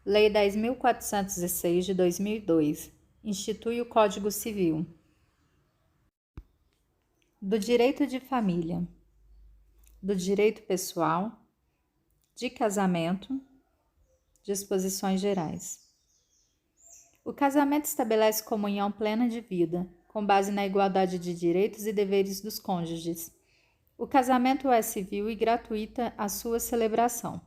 Lei 10.406 de 2002 institui o Código Civil. Do direito de família, do direito pessoal, de casamento, disposições gerais. O casamento estabelece comunhão plena de vida, com base na igualdade de direitos e deveres dos cônjuges. O casamento é civil e gratuita a sua celebração.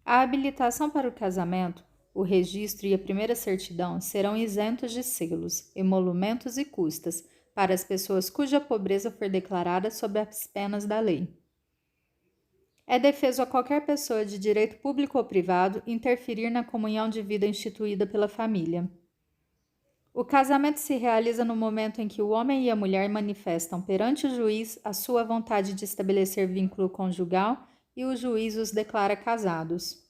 A habilitação para o casamento, o registro e a primeira certidão serão isentos de selos, emolumentos e custas para as pessoas cuja pobreza for declarada sob as penas da lei. É defeso a qualquer pessoa de direito público ou privado interferir na comunhão de vida instituída pela família. O casamento se realiza no momento em que o homem e a mulher manifestam perante o juiz a sua vontade de estabelecer vínculo conjugal e o juiz os declara casados.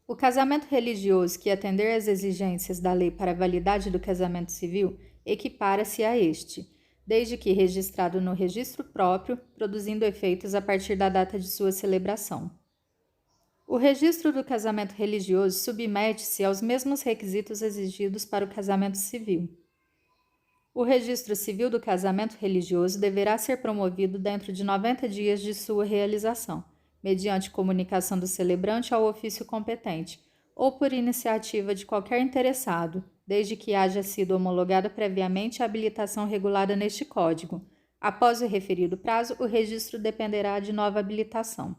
O casamento religioso que atender às exigências da lei para a validade do casamento civil equipara-se a este, desde que registrado no registro próprio, produzindo efeitos a partir da data de sua celebração. O registro do casamento religioso submete-se aos mesmos requisitos exigidos para o casamento civil. O registro civil do casamento religioso deverá ser promovido dentro de 90 dias de sua realização, mediante comunicação do celebrante ao ofício competente, ou por iniciativa de qualquer interessado, desde que haja sido homologada previamente a habilitação regulada neste Código. Após o referido prazo, o registro dependerá de nova habilitação.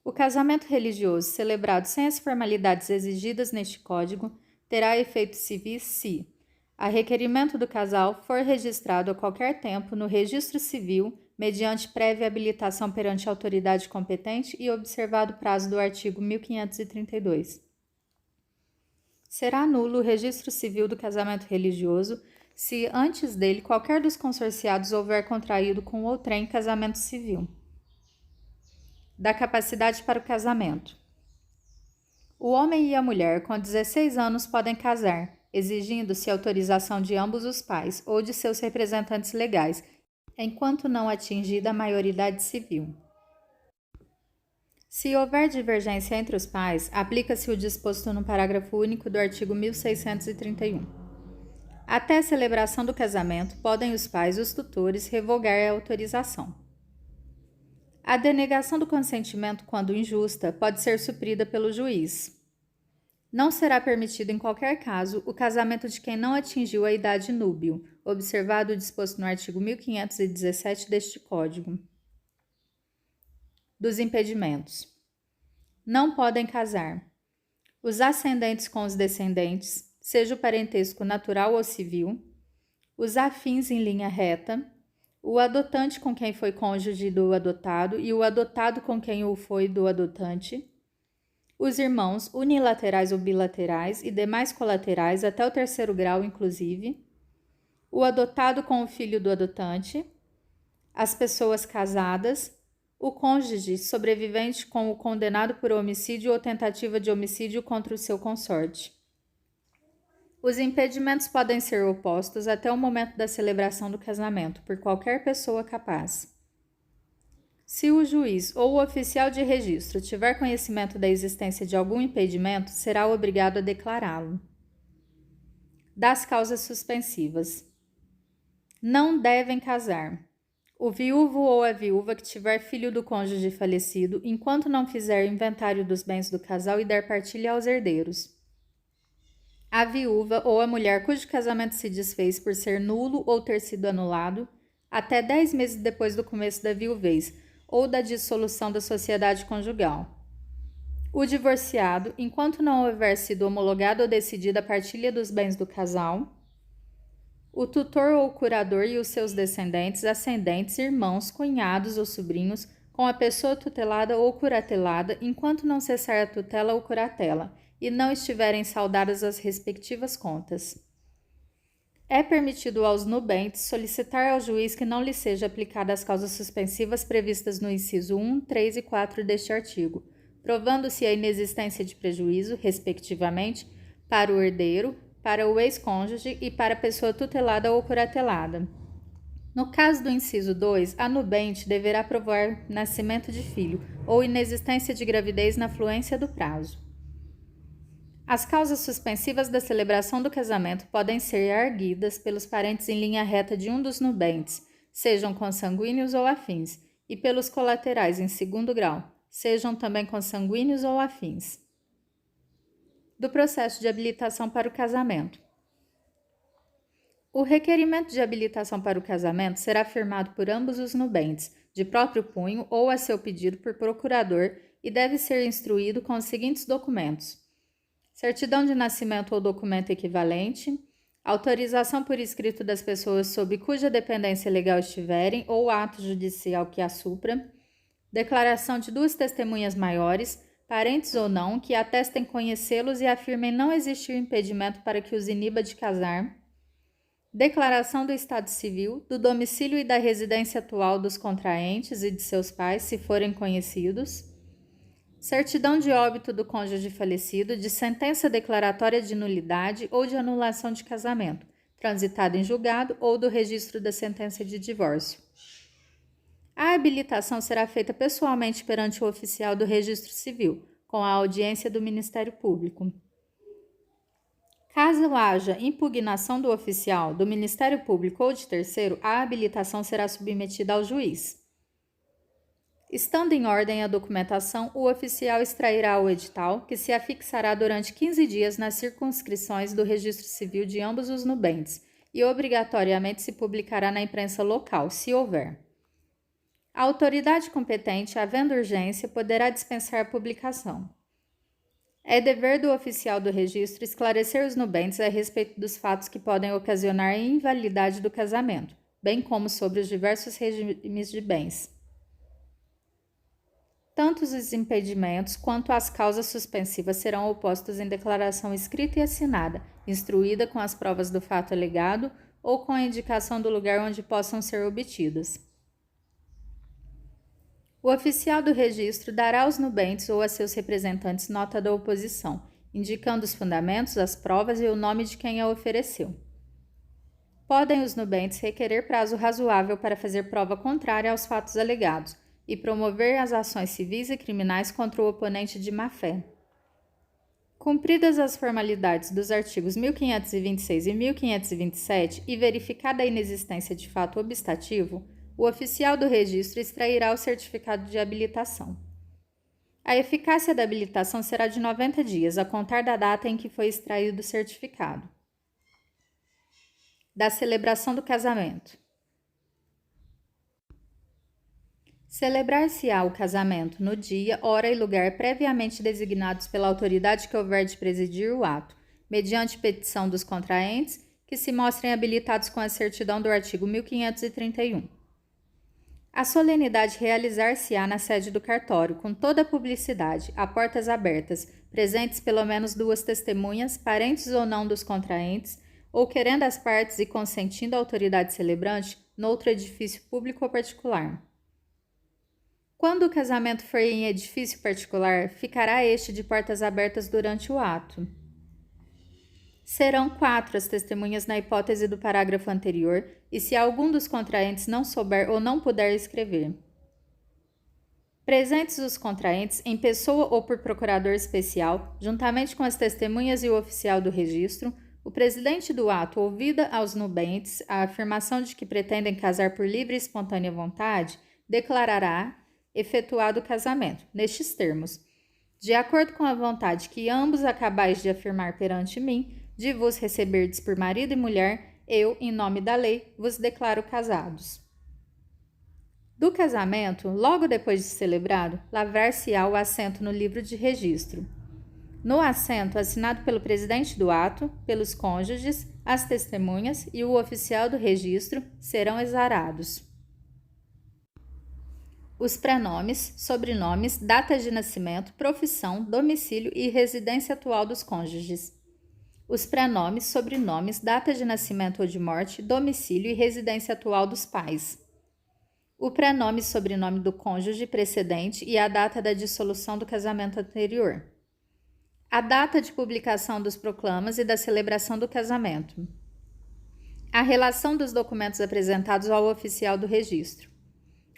O casamento religioso celebrado sem as formalidades exigidas neste Código terá efeitos civis se, a requerimento do casal, for registrado a qualquer tempo no registro civil, mediante prévia habilitação perante a autoridade competente e observado o prazo do artigo 1532. Será nulo o registro civil do casamento religioso se antes dele qualquer dos consorciados houver contraído com outrem casamento civil. Da capacidade para o casamento. O homem e a mulher com 16 anos podem casar, exigindo-se autorização de ambos os pais ou de seus representantes legais, enquanto não atingida a maioridade civil. Se houver divergência entre os pais, aplica-se o disposto no parágrafo único do artigo 1631. Até a celebração do casamento, podem os pais e os tutores revogar a autorização. A denegação do consentimento, quando injusta, pode ser suprida pelo juiz. Não será permitido em qualquer caso o casamento de quem não atingiu a idade núbil, observado o disposto no artigo 1517 deste Código. Dos impedimentos. Não podem casar os ascendentes com os descendentes, seja o parentesco natural ou civil, os afins em linha reta, o adotante com quem foi cônjuge do adotado e o adotado com quem o foi do adotante, os irmãos unilaterais ou bilaterais e demais colaterais até o 3º grau, inclusive, o adotado com o filho do adotante, as pessoas casadas, o cônjuge sobrevivente com o condenado por homicídio ou tentativa de homicídio contra o seu consorte. Os impedimentos podem ser opostos até o momento da celebração do casamento por qualquer pessoa capaz. Se o juiz ou o oficial de registro tiver conhecimento da existência de algum impedimento, será obrigado a declará-lo. Das causas suspensivas. Não devem casar o viúvo ou a viúva que tiver filho do cônjuge falecido, enquanto não fizer inventário dos bens do casal e der partilha aos herdeiros. A viúva ou a mulher cujo casamento se desfez por ser nulo ou ter sido anulado, até 10 meses depois do começo da viuvez ou da dissolução da sociedade conjugal. O divorciado, enquanto não houver sido homologada ou decidida a partilha dos bens do casal. O tutor ou curador e os seus descendentes, ascendentes, irmãos, cunhados ou sobrinhos, com a pessoa tutelada ou curatelada, enquanto não cessar a tutela ou curatela, e não estiverem saldadas as respectivas contas. É permitido aos nubentes solicitar ao juiz que não lhe seja aplicada as causas suspensivas previstas no inciso 1, 3 e 4 deste artigo, provando-se a inexistência de prejuízo, respectivamente, para o herdeiro, para o ex-cônjuge e para a pessoa tutelada ou curatelada. No caso do inciso 2, a nubente deverá provar nascimento de filho ou inexistência de gravidez na fluência do prazo. As causas suspensivas da celebração do casamento podem ser arguidas pelos parentes em linha reta de um dos nubentes, sejam consanguíneos ou afins, e pelos colaterais em segundo grau, sejam também consanguíneos ou afins. Do processo de habilitação para o casamento. O requerimento de habilitação para o casamento será firmado por ambos os nubentes, de próprio punho ou a seu pedido por procurador, e deve ser instruído com os seguintes documentos: certidão de nascimento ou documento equivalente, autorização por escrito das pessoas sob cuja dependência legal estiverem ou ato judicial que a supra, declaração de 2 testemunhas maiores, parentes ou não, que atestem conhecê-los e afirmem não existir impedimento para que os iniba de casar, declaração do estado civil, do domicílio e da residência atual dos contraentes e de seus pais, se forem conhecidos, certidão de óbito do cônjuge falecido, de sentença declaratória de nulidade ou de anulação de casamento, transitada em julgado, ou do registro da sentença de divórcio. A habilitação será feita pessoalmente perante o oficial do Registro Civil, com a audiência do Ministério Público. Caso haja impugnação do oficial, do Ministério Público ou de terceiro, a habilitação será submetida ao juiz. Estando em ordem a documentação, o oficial extrairá o edital, que se afixará durante 15 dias nas circunscrições do Registro Civil de ambos os nubentes, e obrigatoriamente se publicará na imprensa local, se houver. A autoridade competente, havendo urgência, poderá dispensar a publicação. É dever do oficial do registro esclarecer os nubentes a respeito dos fatos que podem ocasionar a invalidade do casamento, bem como sobre os diversos regimes de bens. Tanto os impedimentos quanto as causas suspensivas serão opostos em declaração escrita e assinada, instruída com as provas do fato alegado ou com a indicação do lugar onde possam ser obtidas. O oficial do registro dará aos nubentes ou a seus representantes nota da oposição, indicando os fundamentos, as provas e o nome de quem a ofereceu. Podem os nubentes requerer prazo razoável para fazer prova contrária aos fatos alegados e promover as ações civis e criminais contra o oponente de má-fé. Cumpridas as formalidades dos artigos 1526 e 1527 e verificada a inexistência de fato obstativo, o oficial do registro extrairá o certificado de habilitação. A eficácia da habilitação será de 90 dias, a contar da data em que foi extraído o certificado. Da celebração do casamento. Celebrar-se-á o casamento no dia, hora e lugar previamente designados pela autoridade que houver de presidir o ato, mediante petição dos contraentes, que se mostrem habilitados com a certidão do artigo 1531. A solenidade realizar-se-á na sede do cartório, com toda a publicidade, a portas abertas, presentes pelo menos 2 testemunhas, parentes ou não dos contraentes, ou querendo as partes e consentindo a autoridade celebrante, noutro edifício público ou particular. Quando o casamento for em edifício particular, ficará este de portas abertas durante o ato. Serão 4 as testemunhas na hipótese do parágrafo anterior, e se algum dos contraentes não souber ou não puder escrever. Presentes os contraentes, em pessoa ou por procurador especial, juntamente com as testemunhas e o oficial do registro, o presidente do ato, ouvida aos nubentes a afirmação de que pretendem casar por livre e espontânea vontade, declarará efetuado o casamento, nestes termos: de acordo com a vontade que ambos acabais de afirmar perante mim, de vos receberdes por marido e mulher, eu, em nome da lei, vos declaro casados. Do casamento, logo depois de celebrado, lavrar-se-á o assento no livro de registro. No assento, assinado pelo presidente do ato, pelos cônjuges, as testemunhas e o oficial do registro, serão exarados os prenomes, sobrenomes, datas de nascimento, profissão, domicílio e residência atual dos cônjuges. Os prenomes, sobrenomes, data de nascimento ou de morte, domicílio e residência atual dos pais. O prenome e sobrenome do cônjuge precedente e a data da dissolução do casamento anterior. A data de publicação dos proclamas e da celebração do casamento. A relação dos documentos apresentados ao oficial do registro.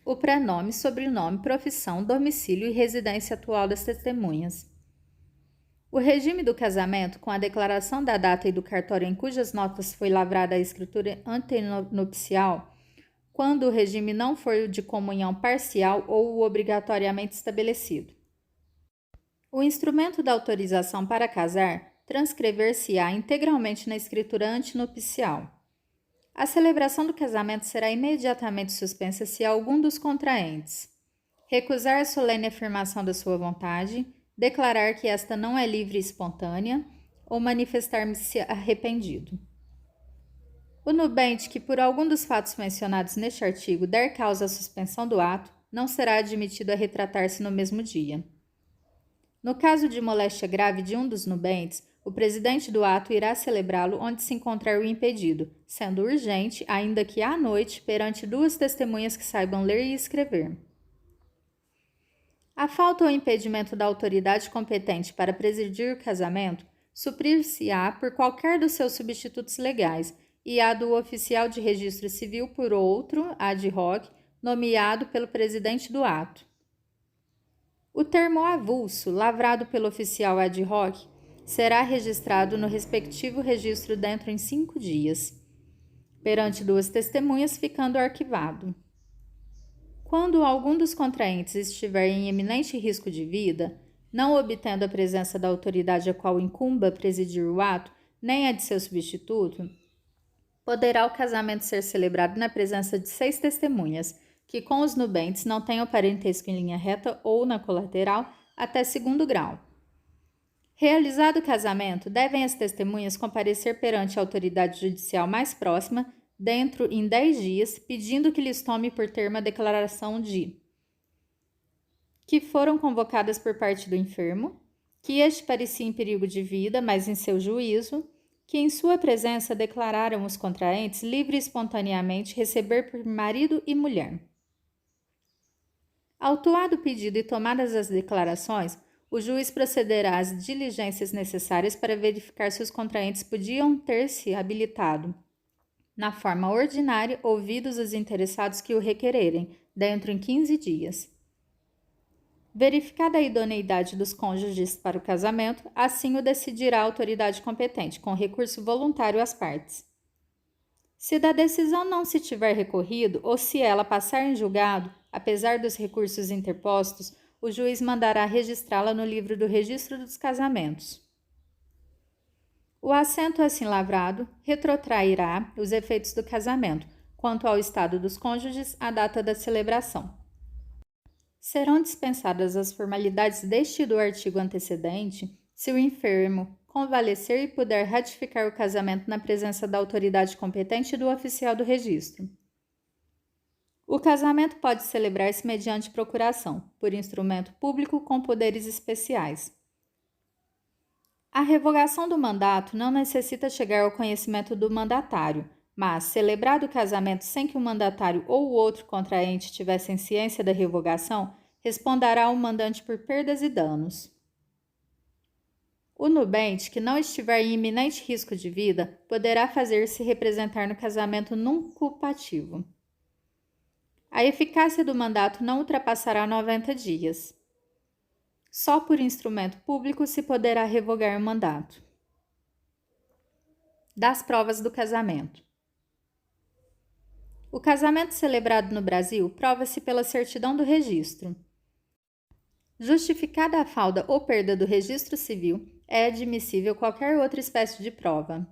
O prenome, sobrenome, profissão, domicílio e residência atual das testemunhas. O regime do casamento, com a declaração da data e do cartório em cujas notas foi lavrada a escritura antenupcial, quando o regime não for o de comunhão parcial ou o obrigatoriamente estabelecido. O instrumento da autorização para casar transcrever-se-á integralmente na escritura antenupcial. A celebração do casamento será imediatamente suspensa se algum dos contraentes recusar a solene afirmação da sua vontade, declarar que esta não é livre e espontânea ou manifestar-se arrependido. O nubente que, por algum dos fatos mencionados neste artigo, der causa à suspensão do ato, não será admitido a retratar-se no mesmo dia. No caso de moléstia grave de um dos nubentes, o presidente do ato irá celebrá-lo onde se encontrar o impedido, sendo urgente, ainda que à noite, perante 2 testemunhas que saibam ler e escrever. A falta ou impedimento da autoridade competente para presidir o casamento suprir-se-á por qualquer dos seus substitutos legais e a do oficial de registro civil por outro, ad hoc, nomeado pelo presidente do ato. O termo avulso, lavrado pelo oficial ad hoc, será registrado no respectivo registro dentro em 5 dias, perante 2 testemunhas, ficando arquivado. Quando algum dos contraentes estiver em eminente risco de vida, não obtendo a presença da autoridade a qual incumba presidir o ato, nem a de seu substituto, poderá o casamento ser celebrado na presença de 6 testemunhas, que com os nubentes não tenham parentesco em linha reta ou na colateral até 2º grau. Realizado o casamento, devem as testemunhas comparecer perante a autoridade judicial mais próxima, dentro em 10 dias, pedindo que lhes tome por termo a declaração de que foram convocadas por parte do enfermo, que este parecia em perigo de vida, mas em seu juízo, que em sua presença declararam os contraentes livre e espontaneamente receber por marido e mulher. Autuado o pedido e tomadas as declarações, o juiz procederá às diligências necessárias para verificar se os contraentes podiam ter se habilitado, na forma ordinária, ouvidos os interessados que o requererem, dentro em 15 dias. Verificada a idoneidade dos cônjuges para o casamento, assim o decidirá a autoridade competente, com recurso voluntário às partes. Se da decisão não se tiver recorrido, ou se ela passar em julgado, apesar dos recursos interpostos, o juiz mandará registrá-la no livro do registro dos casamentos. O assento assim lavrado retrotrairá os efeitos do casamento, quanto ao estado dos cônjuges, à data da celebração. Serão dispensadas as formalidades deste e do artigo antecedente, se o enfermo convalescer e puder ratificar o casamento na presença da autoridade competente e do oficial do registro. O casamento pode celebrar-se mediante procuração, por instrumento público com poderes especiais. A revogação do mandato não necessita chegar ao conhecimento do mandatário, mas, celebrado o casamento sem que o mandatário ou o outro contraente tivessem ciência da revogação, responderá o mandante por perdas e danos. O nubente, que não estiver em iminente risco de vida, poderá fazer-se representar no casamento nuncupativo. A eficácia do mandato não ultrapassará 90 dias. Só por instrumento público se poderá revogar o mandato. Das provas do casamento. O casamento celebrado no Brasil prova-se pela certidão do registro. Justificada a falta ou perda do registro civil, é admissível qualquer outra espécie de prova.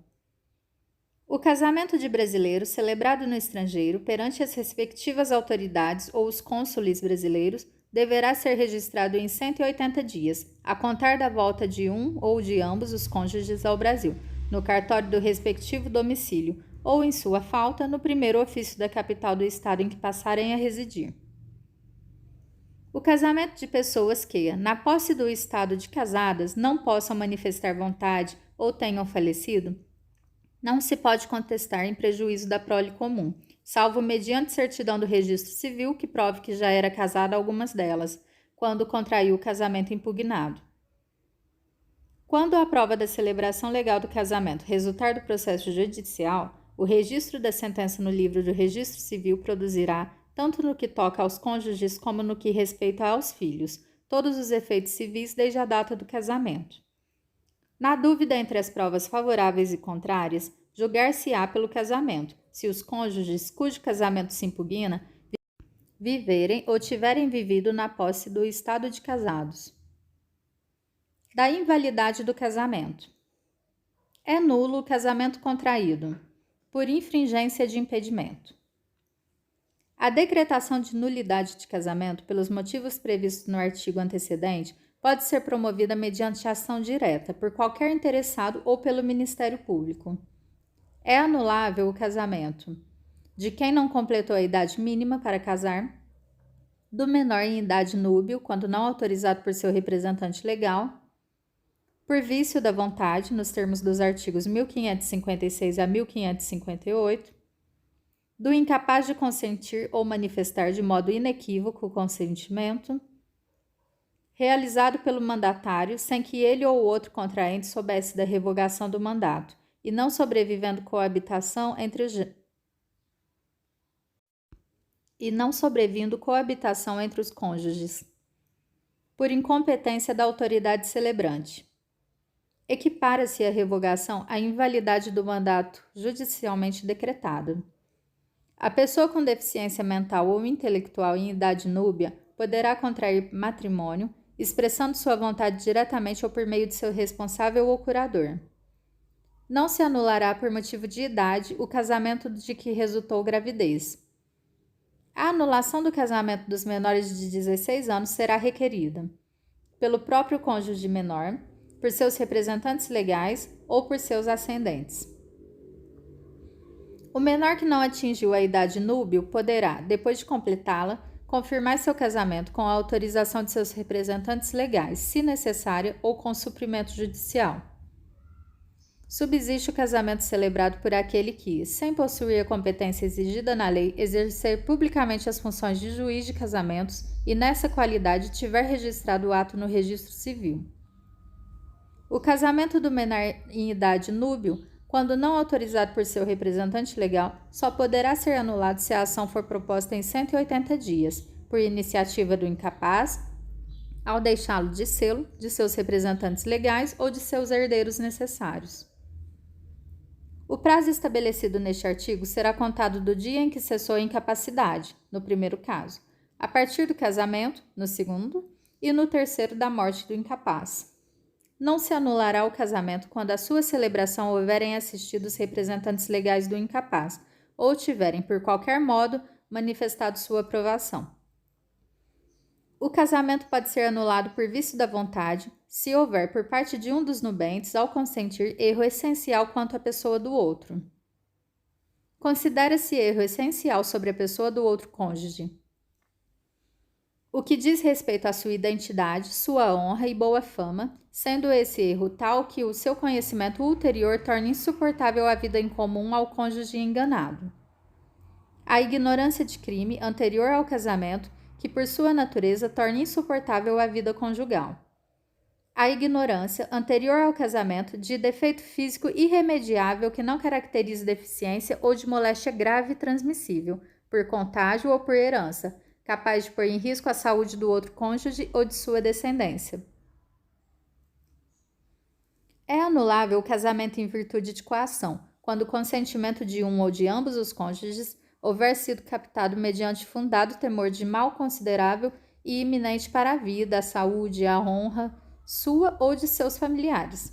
O casamento de brasileiro celebrado no estrangeiro perante as respectivas autoridades ou os cônsules brasileiros deverá ser registrado em 180 dias, a contar da volta de um ou de ambos os cônjuges ao Brasil, no cartório do respectivo domicílio, ou, em sua falta, no primeiro ofício da capital do estado em que passarem a residir. O casamento de pessoas que, na posse do estado de casadas, não possam manifestar vontade ou tenham falecido, não se pode contestar em prejuízo da prole comum, salvo mediante certidão do registro civil que prove que já era casada algumas delas, quando contraiu o casamento impugnado. Quando a prova da celebração legal do casamento resultar do processo judicial, o registro da sentença no livro do Registro Civil produzirá, tanto no que toca aos cônjuges como no que respeita aos filhos, todos os efeitos civis desde a data do casamento. Na dúvida entre as provas favoráveis e contrárias, julgar-se-á pelo casamento, se os cônjuges cujo casamento se impugna viverem ou tiverem vivido na posse do estado de casados. Da invalidade do casamento. É nulo o casamento contraído, por infringência de impedimento. A decretação de nulidade de casamento pelos motivos previstos no artigo antecedente pode ser promovida mediante ação direta por qualquer interessado ou pelo Ministério Público. É anulável o casamento de quem não completou a idade mínima para casar, do menor em idade núbil, quando não autorizado por seu representante legal, por vício da vontade, nos termos dos artigos 1556 a 1558, do incapaz de consentir ou manifestar de modo inequívoco o consentimento, realizado pelo mandatário sem que ele ou outro contraente soubesse da revogação do mandato, e não sobrevivendo coabitação entre os cônjuges, por incompetência da autoridade celebrante. Equipara-se a revogação à invalidade do mandato judicialmente decretado. A pessoa com deficiência mental ou intelectual em idade núbia poderá contrair matrimônio, expressando sua vontade diretamente ou por meio de seu responsável ou curador. Não se anulará por motivo de idade o casamento de que resultou gravidez. A anulação do casamento dos menores de 16 anos será requerida pelo próprio cônjuge menor, por seus representantes legais ou por seus ascendentes. O menor que não atingiu a idade núbil poderá, depois de completá-la, confirmar seu casamento com a autorização de seus representantes legais, se necessária, ou com suprimento judicial. Subsiste o casamento celebrado por aquele que, sem possuir a competência exigida na lei, exercer publicamente as funções de juiz de casamentos e, nessa qualidade, tiver registrado o ato no registro civil. O casamento do menor em idade núbil, quando não autorizado por seu representante legal, só poderá ser anulado se a ação for proposta em 180 dias, por iniciativa do incapaz, ao deixá-lo de sê-lo, de seus representantes legais ou de seus herdeiros necessários. O prazo estabelecido neste artigo será contado do dia em que cessou a incapacidade, no primeiro caso, a partir do casamento, no segundo, e no terceiro da morte do incapaz. Não se anulará o casamento quando a sua celebração houverem assistido os representantes legais do incapaz, ou tiverem, por qualquer modo, manifestado sua aprovação. O casamento pode ser anulado por vício da vontade, se houver por parte de um dos nubentes, ao consentir, erro essencial quanto à pessoa do outro. Considera-se erro essencial sobre a pessoa do outro cônjuge o que diz respeito à sua identidade, sua honra e boa fama, sendo esse erro tal que o seu conhecimento ulterior torne insuportável a vida em comum ao cônjuge enganado. A ignorância de crime anterior ao casamento, que por sua natureza torna insuportável a vida conjugal. A ignorância anterior ao casamento de defeito físico irremediável que não caracterize deficiência ou de moléstia grave e transmissível, por contágio ou por herança, capaz de pôr em risco a saúde do outro cônjuge ou de sua descendência. É anulável o casamento em virtude de coação, quando o consentimento de um ou de ambos os cônjuges houver sido captado mediante fundado temor de mal considerável e iminente para a vida, a saúde, a honra, sua ou de seus familiares.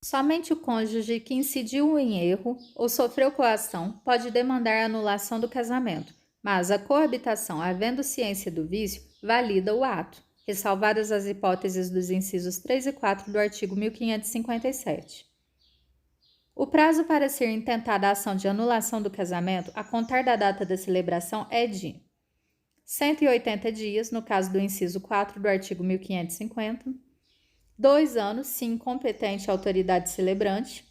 Somente o cônjuge que incidiu em erro ou sofreu coação pode demandar a anulação do casamento, mas a coabitação, havendo ciência do vício, valida o ato, ressalvadas as hipóteses dos incisos 3 e 4 do artigo 1557. O prazo para ser intentada a ação de anulação do casamento, a contar da data da celebração, é de 180 dias, no caso do inciso 4 do artigo 1550, 2 anos, se incompetente a autoridade celebrante,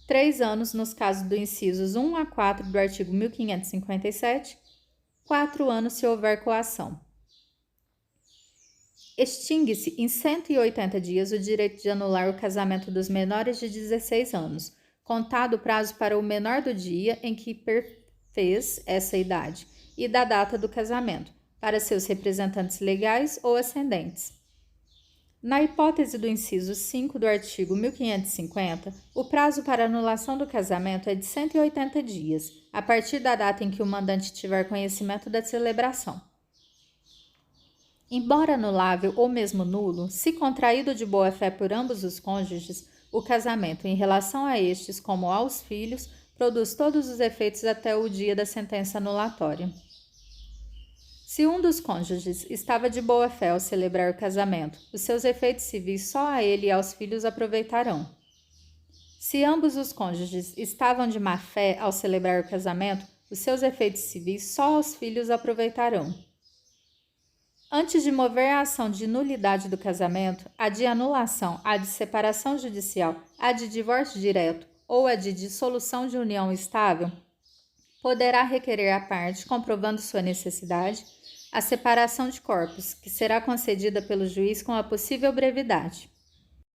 3 anos nos casos dos incisos 1 a 4 do artigo 1557, 4 anos se houver coação. Extingue-se em 180 dias o direito de anular o casamento dos menores de 16 anos, contado o prazo para o menor do dia em que perfez essa idade e da data do casamento, para seus representantes legais ou ascendentes. Na hipótese do inciso 5 do artigo 1550, o prazo para anulação do casamento é de 180 dias, a partir da data em que o mandante tiver conhecimento da celebração. Embora anulável ou mesmo nulo, se contraído de boa-fé por ambos os cônjuges, o casamento, em relação a estes como aos filhos, produz todos os efeitos até o dia da sentença anulatória. Se um dos cônjuges estava de boa-fé ao celebrar o casamento, os seus efeitos civis só a ele e aos filhos aproveitarão. Se ambos os cônjuges estavam de má-fé ao celebrar o casamento, os seus efeitos civis só aos filhos aproveitarão. Antes de mover a ação de nulidade do casamento, a de anulação, a de separação judicial, a de divórcio direto ou a de dissolução de união estável, poderá requerer à parte, comprovando sua necessidade, a separação de corpos, que será concedida pelo juiz com a possível brevidade.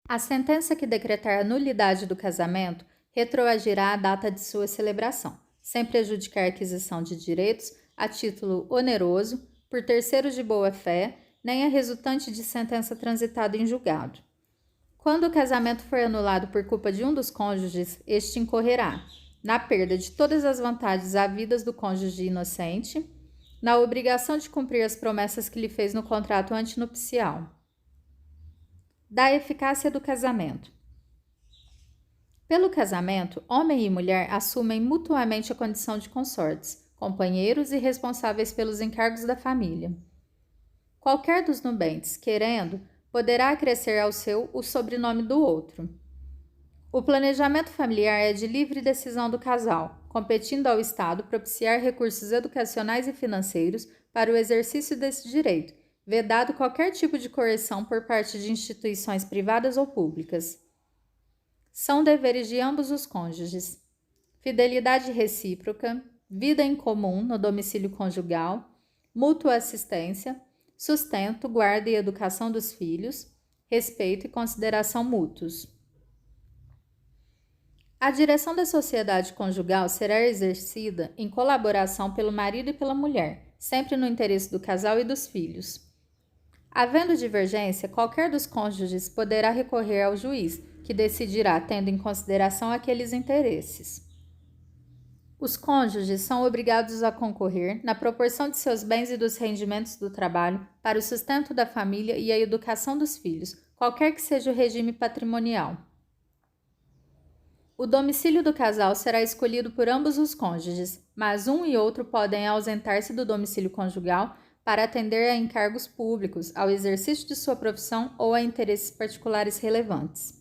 A sentença que decretar a nulidade do casamento retroagirá à data de sua celebração, sem prejudicar a aquisição de direitos a título oneroso, por terceiros de boa-fé, nem a resultante de sentença transitada em julgado. Quando o casamento for anulado por culpa de um dos cônjuges, este incorrerá na perda de todas as vantagens havidas do cônjuge inocente, na obrigação de cumprir as promessas que lhe fez no contrato antinupcial. Da eficácia do casamento. Pelo casamento, homem e mulher assumem mutuamente a condição de consortes, companheiros e responsáveis pelos encargos da família. Qualquer dos nubentes, querendo, poderá acrescer ao seu o sobrenome do outro. O planejamento familiar é de livre decisão do casal, competindo ao Estado propiciar recursos educacionais e financeiros para o exercício desse direito, vedado qualquer tipo de coerção por parte de instituições privadas ou públicas. São deveres de ambos os cônjuges: fidelidade recíproca, vida em comum no domicílio conjugal, mútua assistência, sustento, guarda e educação dos filhos, respeito e consideração mútuos. A direção da sociedade conjugal será exercida em colaboração pelo marido e pela mulher, sempre no interesse do casal e dos filhos. Havendo divergência, qualquer dos cônjuges poderá recorrer ao juiz, que decidirá tendo em consideração aqueles interesses. Os cônjuges são obrigados a concorrer, na proporção de seus bens e dos rendimentos do trabalho, para o sustento da família e a educação dos filhos, qualquer que seja o regime patrimonial. O domicílio do casal será escolhido por ambos os cônjuges, mas um e outro podem ausentar-se do domicílio conjugal para atender a encargos públicos, ao exercício de sua profissão ou a interesses particulares relevantes.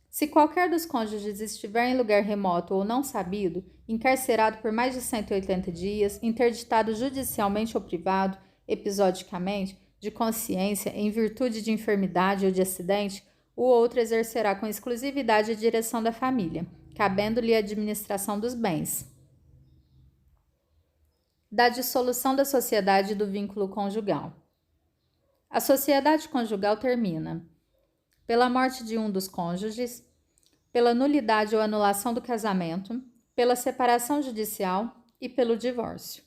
Se qualquer dos cônjuges estiver em lugar remoto ou não sabido, encarcerado por mais de 180 dias, interditado judicialmente ou privado, episodicamente, de consciência, em virtude de enfermidade ou de acidente, o outro exercerá com exclusividade a direção da família, cabendo-lhe a administração dos bens. Da dissolução da sociedade e do vínculo conjugal. A sociedade conjugal termina pela morte de um dos cônjuges, pela nulidade ou anulação do casamento, pela separação judicial e pelo divórcio.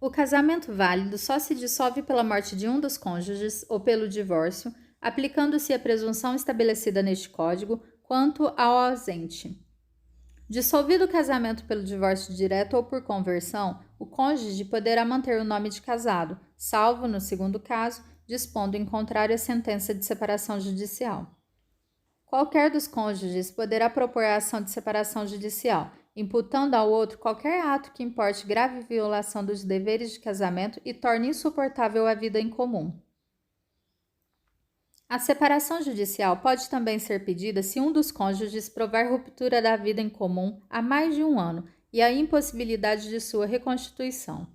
O casamento válido só se dissolve pela morte de um dos cônjuges ou pelo divórcio, aplicando-se a presunção estabelecida neste Código quanto ao ausente. Dissolvido o casamento pelo divórcio direto ou por conversão, o cônjuge poderá manter o nome de casado, salvo, no segundo caso, dispondo em contrário a sentença de separação judicial. Qualquer dos cônjuges poderá propor a ação de separação judicial, imputando ao outro qualquer ato que importe grave violação dos deveres de casamento e torne insuportável a vida em comum. A separação judicial pode também ser pedida se um dos cônjuges provar ruptura da vida em comum há mais de um ano e a impossibilidade de sua reconstituição.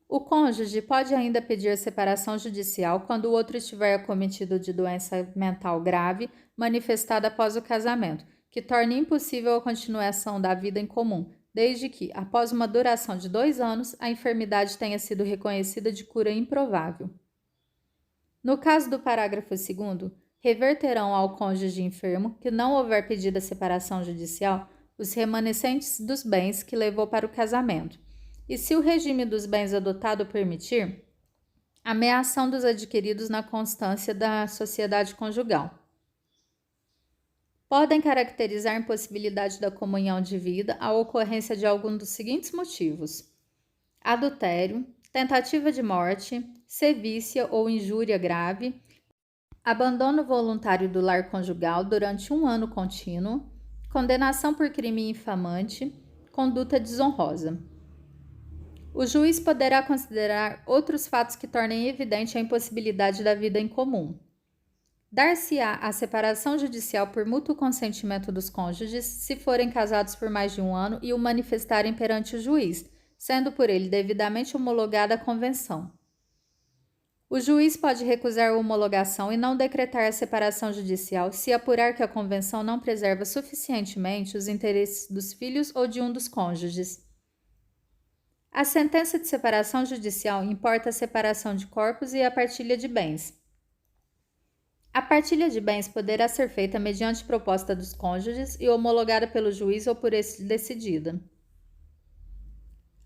O cônjuge pode ainda pedir a separação judicial quando o outro estiver acometido de doença mental grave manifestada após o casamento, que torne impossível a continuação da vida em comum, desde que, após uma duração de 2 anos, a enfermidade tenha sido reconhecida de cura improvável. No caso do parágrafo 2º, reverterão ao cônjuge enfermo que não houver pedido a separação judicial os remanescentes dos bens que levou para o casamento, e se o regime dos bens adotado permitir, a meação dos adquiridos na constância da sociedade conjugal. Podem caracterizar a impossibilidade da comunhão de vida a ocorrência de algum dos seguintes motivos: adultério, tentativa de morte, sevícia ou injúria grave, abandono voluntário do lar conjugal durante 1 ano contínuo, condenação por crime infamante, conduta desonrosa. O juiz poderá considerar outros fatos que tornem evidente a impossibilidade da vida em comum. Dar-se-á a separação judicial por mútuo consentimento dos cônjuges se forem casados por mais de 1 ano e o manifestarem perante o juiz, sendo por ele devidamente homologada a convenção. O juiz pode recusar a homologação e não decretar a separação judicial se apurar que a convenção não preserva suficientemente os interesses dos filhos ou de um dos cônjuges. A sentença de separação judicial importa a separação de corpos e a partilha de bens. A partilha de bens poderá ser feita mediante proposta dos cônjuges e homologada pelo juiz ou por este decidida.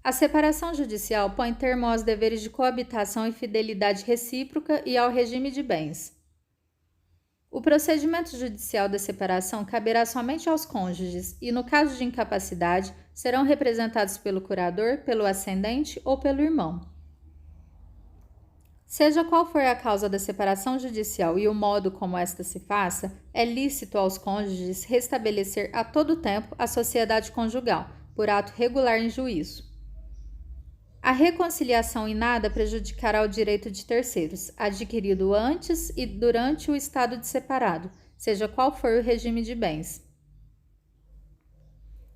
A separação judicial põe termo aos deveres de coabitação e fidelidade recíproca e ao regime de bens. O procedimento judicial da separação caberá somente aos cônjuges e, no caso de incapacidade, serão representados pelo curador, pelo ascendente ou pelo irmão. Seja qual for a causa da separação judicial e o modo como esta se faça, é lícito aos cônjuges restabelecer a todo tempo a sociedade conjugal, por ato regular em juízo. A reconciliação em nada prejudicará o direito de terceiros, adquirido antes e durante o estado de separado, seja qual for o regime de bens.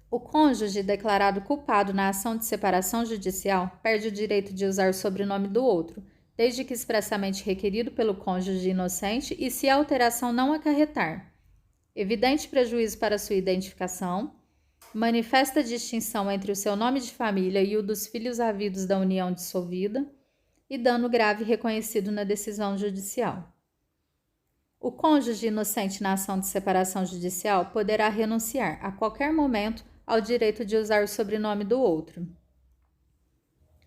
O cônjuge declarado culpado na ação de separação judicial perde o direito de usar o sobrenome do outro, desde que expressamente requerido pelo cônjuge inocente e se a alteração não acarretar evidente prejuízo para sua identificação, manifesta distinção entre o seu nome de família e o dos filhos havidos da união dissolvida e dano grave reconhecido na decisão judicial. O cônjuge inocente na ação de separação judicial poderá renunciar, a qualquer momento, ao direito de usar o sobrenome do outro.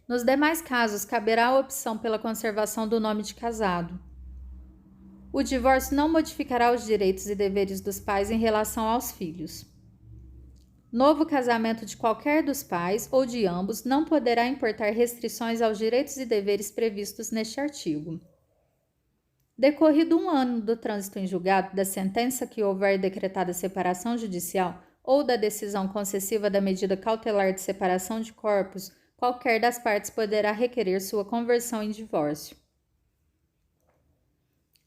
Nos demais casos, caberá a opção pela conservação do nome de casado. O divórcio não modificará os direitos e deveres dos pais em relação aos filhos. Novo casamento de qualquer dos pais ou de ambos não poderá importar restrições aos direitos e deveres previstos neste artigo. Decorrido 1 ano do trânsito em julgado da sentença que houver decretada separação judicial ou da decisão concessiva da medida cautelar de separação de corpos, qualquer das partes poderá requerer sua conversão em divórcio.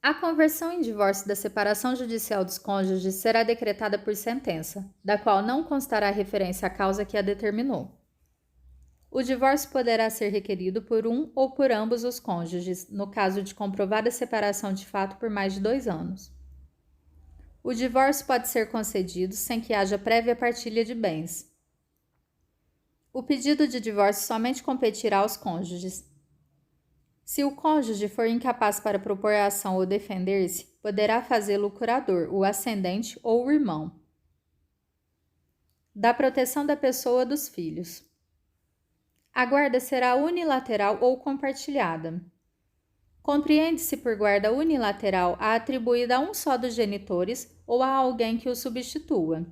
A conversão em divórcio da separação judicial dos cônjuges será decretada por sentença, da qual não constará referência à causa que a determinou. O divórcio poderá ser requerido por um ou por ambos os cônjuges, no caso de comprovada separação de fato por mais de 2 anos. O divórcio pode ser concedido sem que haja prévia partilha de bens. O pedido de divórcio somente competirá aos cônjuges. Se o cônjuge for incapaz para propor a ação ou defender-se, poderá fazê-lo o curador, o ascendente ou o irmão. Da proteção da pessoa dos filhos. A guarda será unilateral ou compartilhada. Compreende-se por guarda unilateral a atribuída a um só dos genitores ou a alguém que o substitua.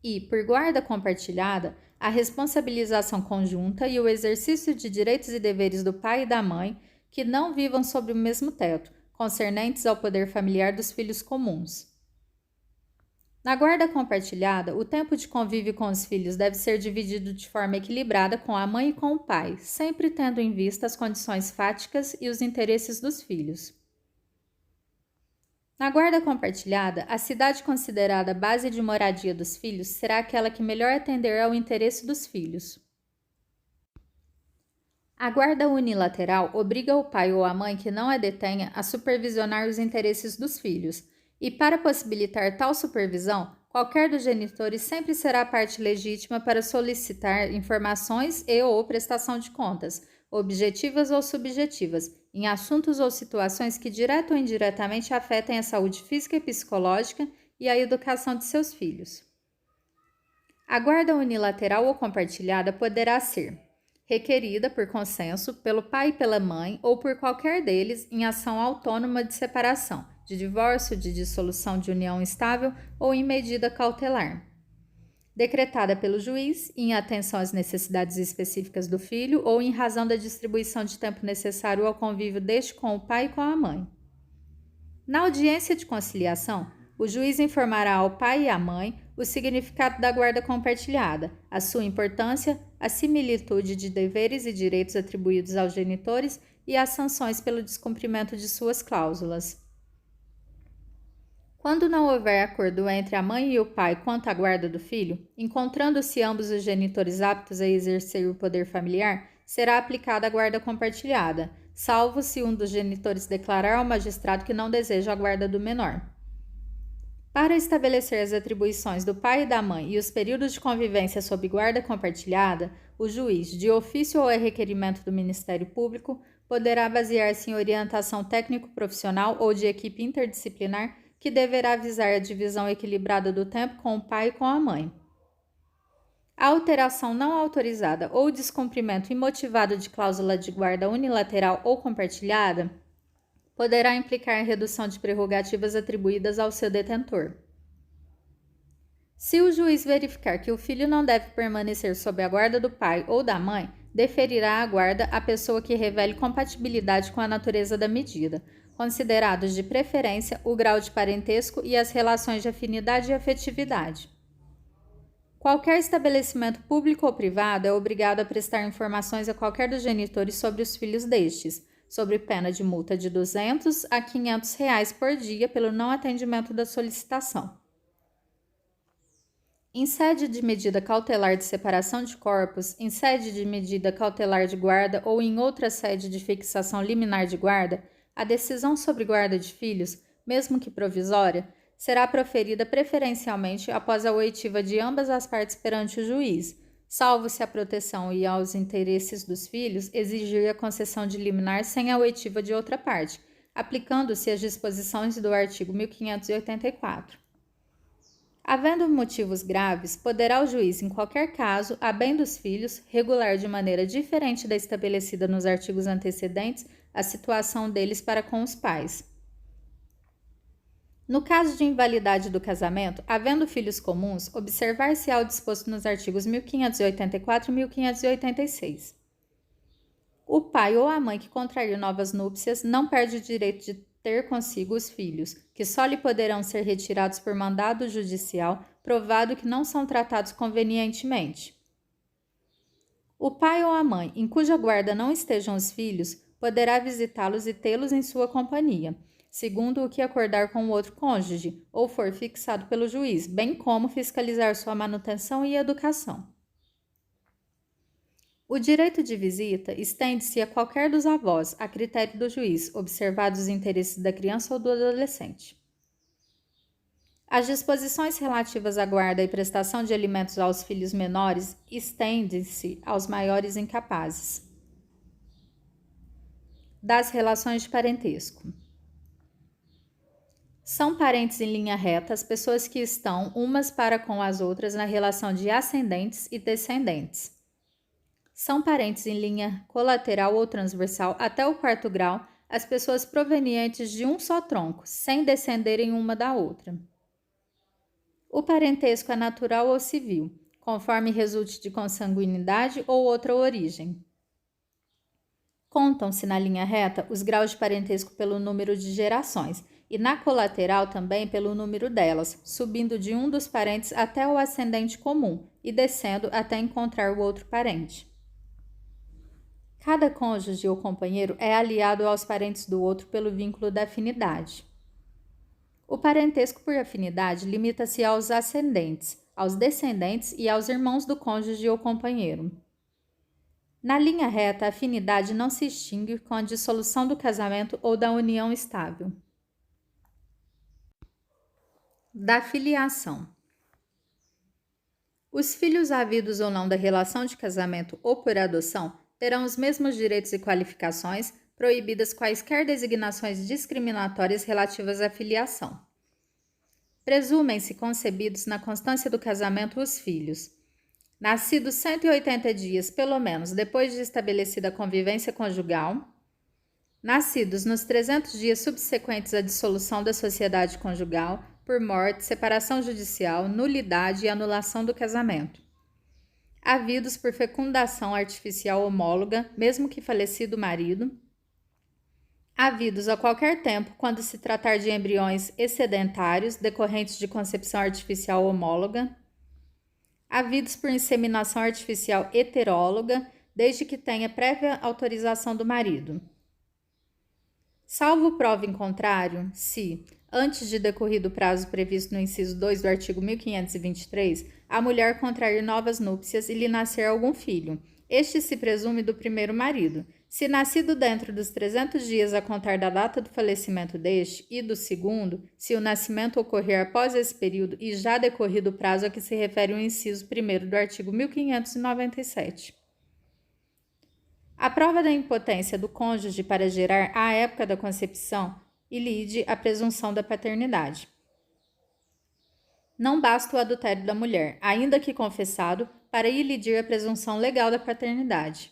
E, por guarda compartilhada, a responsabilização conjunta e o exercício de direitos e deveres do pai e da mãe que não vivam sob o mesmo teto, concernentes ao poder familiar dos filhos comuns. Na guarda compartilhada, o tempo de convívio com os filhos deve ser dividido de forma equilibrada com a mãe e com o pai, sempre tendo em vista as condições fáticas e os interesses dos filhos. Na guarda compartilhada, a cidade considerada base de moradia dos filhos será aquela que melhor atender ao interesse dos filhos. A guarda unilateral obriga o pai ou a mãe que não a detenha a supervisionar os interesses dos filhos, e para possibilitar tal supervisão, qualquer dos genitores sempre será a parte legítima para solicitar informações e ou prestação de contas, objetivas ou subjetivas, em assuntos ou situações que direta ou indiretamente afetem a saúde física e psicológica e a educação de seus filhos. A guarda unilateral ou compartilhada poderá ser requerida por consenso pelo pai e pela mãe ou por qualquer deles em ação autônoma de separação, de divórcio, de dissolução de união estável ou em medida cautelar. Decretada pelo juiz em atenção às necessidades específicas do filho ou em razão da distribuição de tempo necessário ao convívio deste com o pai e com a mãe. Na audiência de conciliação, o juiz informará ao pai e à mãe o significado da guarda compartilhada, a sua importância, a similitude de deveres e direitos atribuídos aos genitores e as sanções pelo descumprimento de suas cláusulas. Quando não houver acordo entre a mãe e o pai quanto à guarda do filho, encontrando-se ambos os genitores aptos a exercer o poder familiar, será aplicada a guarda compartilhada, salvo se um dos genitores declarar ao magistrado que não deseja a guarda do menor. Para estabelecer as atribuições do pai e da mãe e os períodos de convivência sob guarda compartilhada, o juiz, de ofício ou a requerimento do Ministério Público, poderá basear-se em orientação técnico-profissional ou de equipe interdisciplinar que deverá visar a divisão equilibrada do tempo com o pai e com a mãe. A alteração não autorizada ou descumprimento imotivado de cláusula de guarda unilateral ou compartilhada poderá implicar redução de prerrogativas atribuídas ao seu detentor. Se o juiz verificar que o filho não deve permanecer sob a guarda do pai ou da mãe, deferirá a guarda à pessoa que revele compatibilidade com a natureza da medida, considerados de preferência o grau de parentesco e as relações de afinidade e afetividade. Qualquer estabelecimento público ou privado é obrigado a prestar informações a qualquer dos genitores sobre os filhos destes, sob pena de multa de R$ 200 a R$ 500 por dia pelo não atendimento da solicitação. Em sede de medida cautelar de separação de corpos, em sede de medida cautelar de guarda ou em outra sede de fixação liminar de guarda, a decisão sobre guarda de filhos, mesmo que provisória, será proferida preferencialmente após a oitiva de ambas as partes perante o juiz, salvo se a proteção e aos interesses dos filhos exigir a concessão de liminar sem a oitiva de outra parte, aplicando-se as disposições do artigo 1584. Havendo motivos graves, poderá o juiz, em qualquer caso, a bem dos filhos, regular de maneira diferente da estabelecida nos artigos antecedentes a situação deles para com os pais. No caso de invalidade do casamento, havendo filhos comuns, observar-se-á o disposto nos artigos 1584 e 1586. O pai ou a mãe que contrair novas núpcias não perde o direito de ter consigo os filhos, que só lhe poderão ser retirados por mandado judicial, provado que não são tratados convenientemente. O pai ou a mãe, em cuja guarda não estejam os filhos, poderá visitá-los e tê-los em sua companhia, segundo o que acordar com o outro cônjuge, ou for fixado pelo juiz, bem como fiscalizar sua manutenção e educação. O direito de visita estende-se a qualquer dos avós, a critério do juiz, observados os interesses da criança ou do adolescente. As disposições relativas à guarda e prestação de alimentos aos filhos menores estendem-se aos maiores incapazes. Das relações de parentesco. São parentes em linha reta as pessoas que estão umas para com as outras na relação de ascendentes e descendentes. São parentes em linha colateral ou transversal até o 4º grau as pessoas provenientes de um só tronco, sem descenderem uma da outra. O parentesco é natural ou civil, conforme resulte de consanguinidade ou outra origem. Contam-se na linha reta os graus de parentesco pelo número de gerações e na colateral também pelo número delas, subindo de um dos parentes até o ascendente comum e descendo até encontrar o outro parente. Cada cônjuge ou companheiro é aliado aos parentes do outro pelo vínculo da afinidade. O parentesco por afinidade limita-se aos ascendentes, aos descendentes e aos irmãos do cônjuge ou companheiro. Na linha reta, a afinidade não se extingue com a dissolução do casamento ou da união estável. Da filiação. Os filhos havidos ou não da relação de casamento ou por adoção terão os mesmos direitos e qualificações, proibidas quaisquer designações discriminatórias relativas à filiação. Presumem-se concebidos na constância do casamento os filhos, nascidos 180 dias, pelo menos, depois de estabelecida a convivência conjugal, nascidos nos 300 dias subsequentes à dissolução da sociedade conjugal, por morte, separação judicial, nulidade e anulação do casamento, havidos por fecundação artificial homóloga, mesmo que falecido o marido, havidos a qualquer tempo quando se tratar de embriões excedentários decorrentes de concepção artificial homóloga, havidos por inseminação artificial heteróloga, desde que tenha prévia autorização do marido. Salvo prova em contrário, se, antes de decorrido o prazo previsto no inciso 2 do artigo 1523, a mulher contrair novas núpcias e lhe nascer algum filho, este se presume do primeiro marido. Se nascido dentro dos 300 dias a contar da data do falecimento deste e do segundo, se o nascimento ocorrer após esse período e já decorrido o prazo a que se refere o inciso 1º do artigo 1597. A prova da impotência do cônjuge para gerar à época da concepção ilide a presunção da paternidade. Não basta o adultério da mulher, ainda que confessado, para ilidir a presunção legal da paternidade.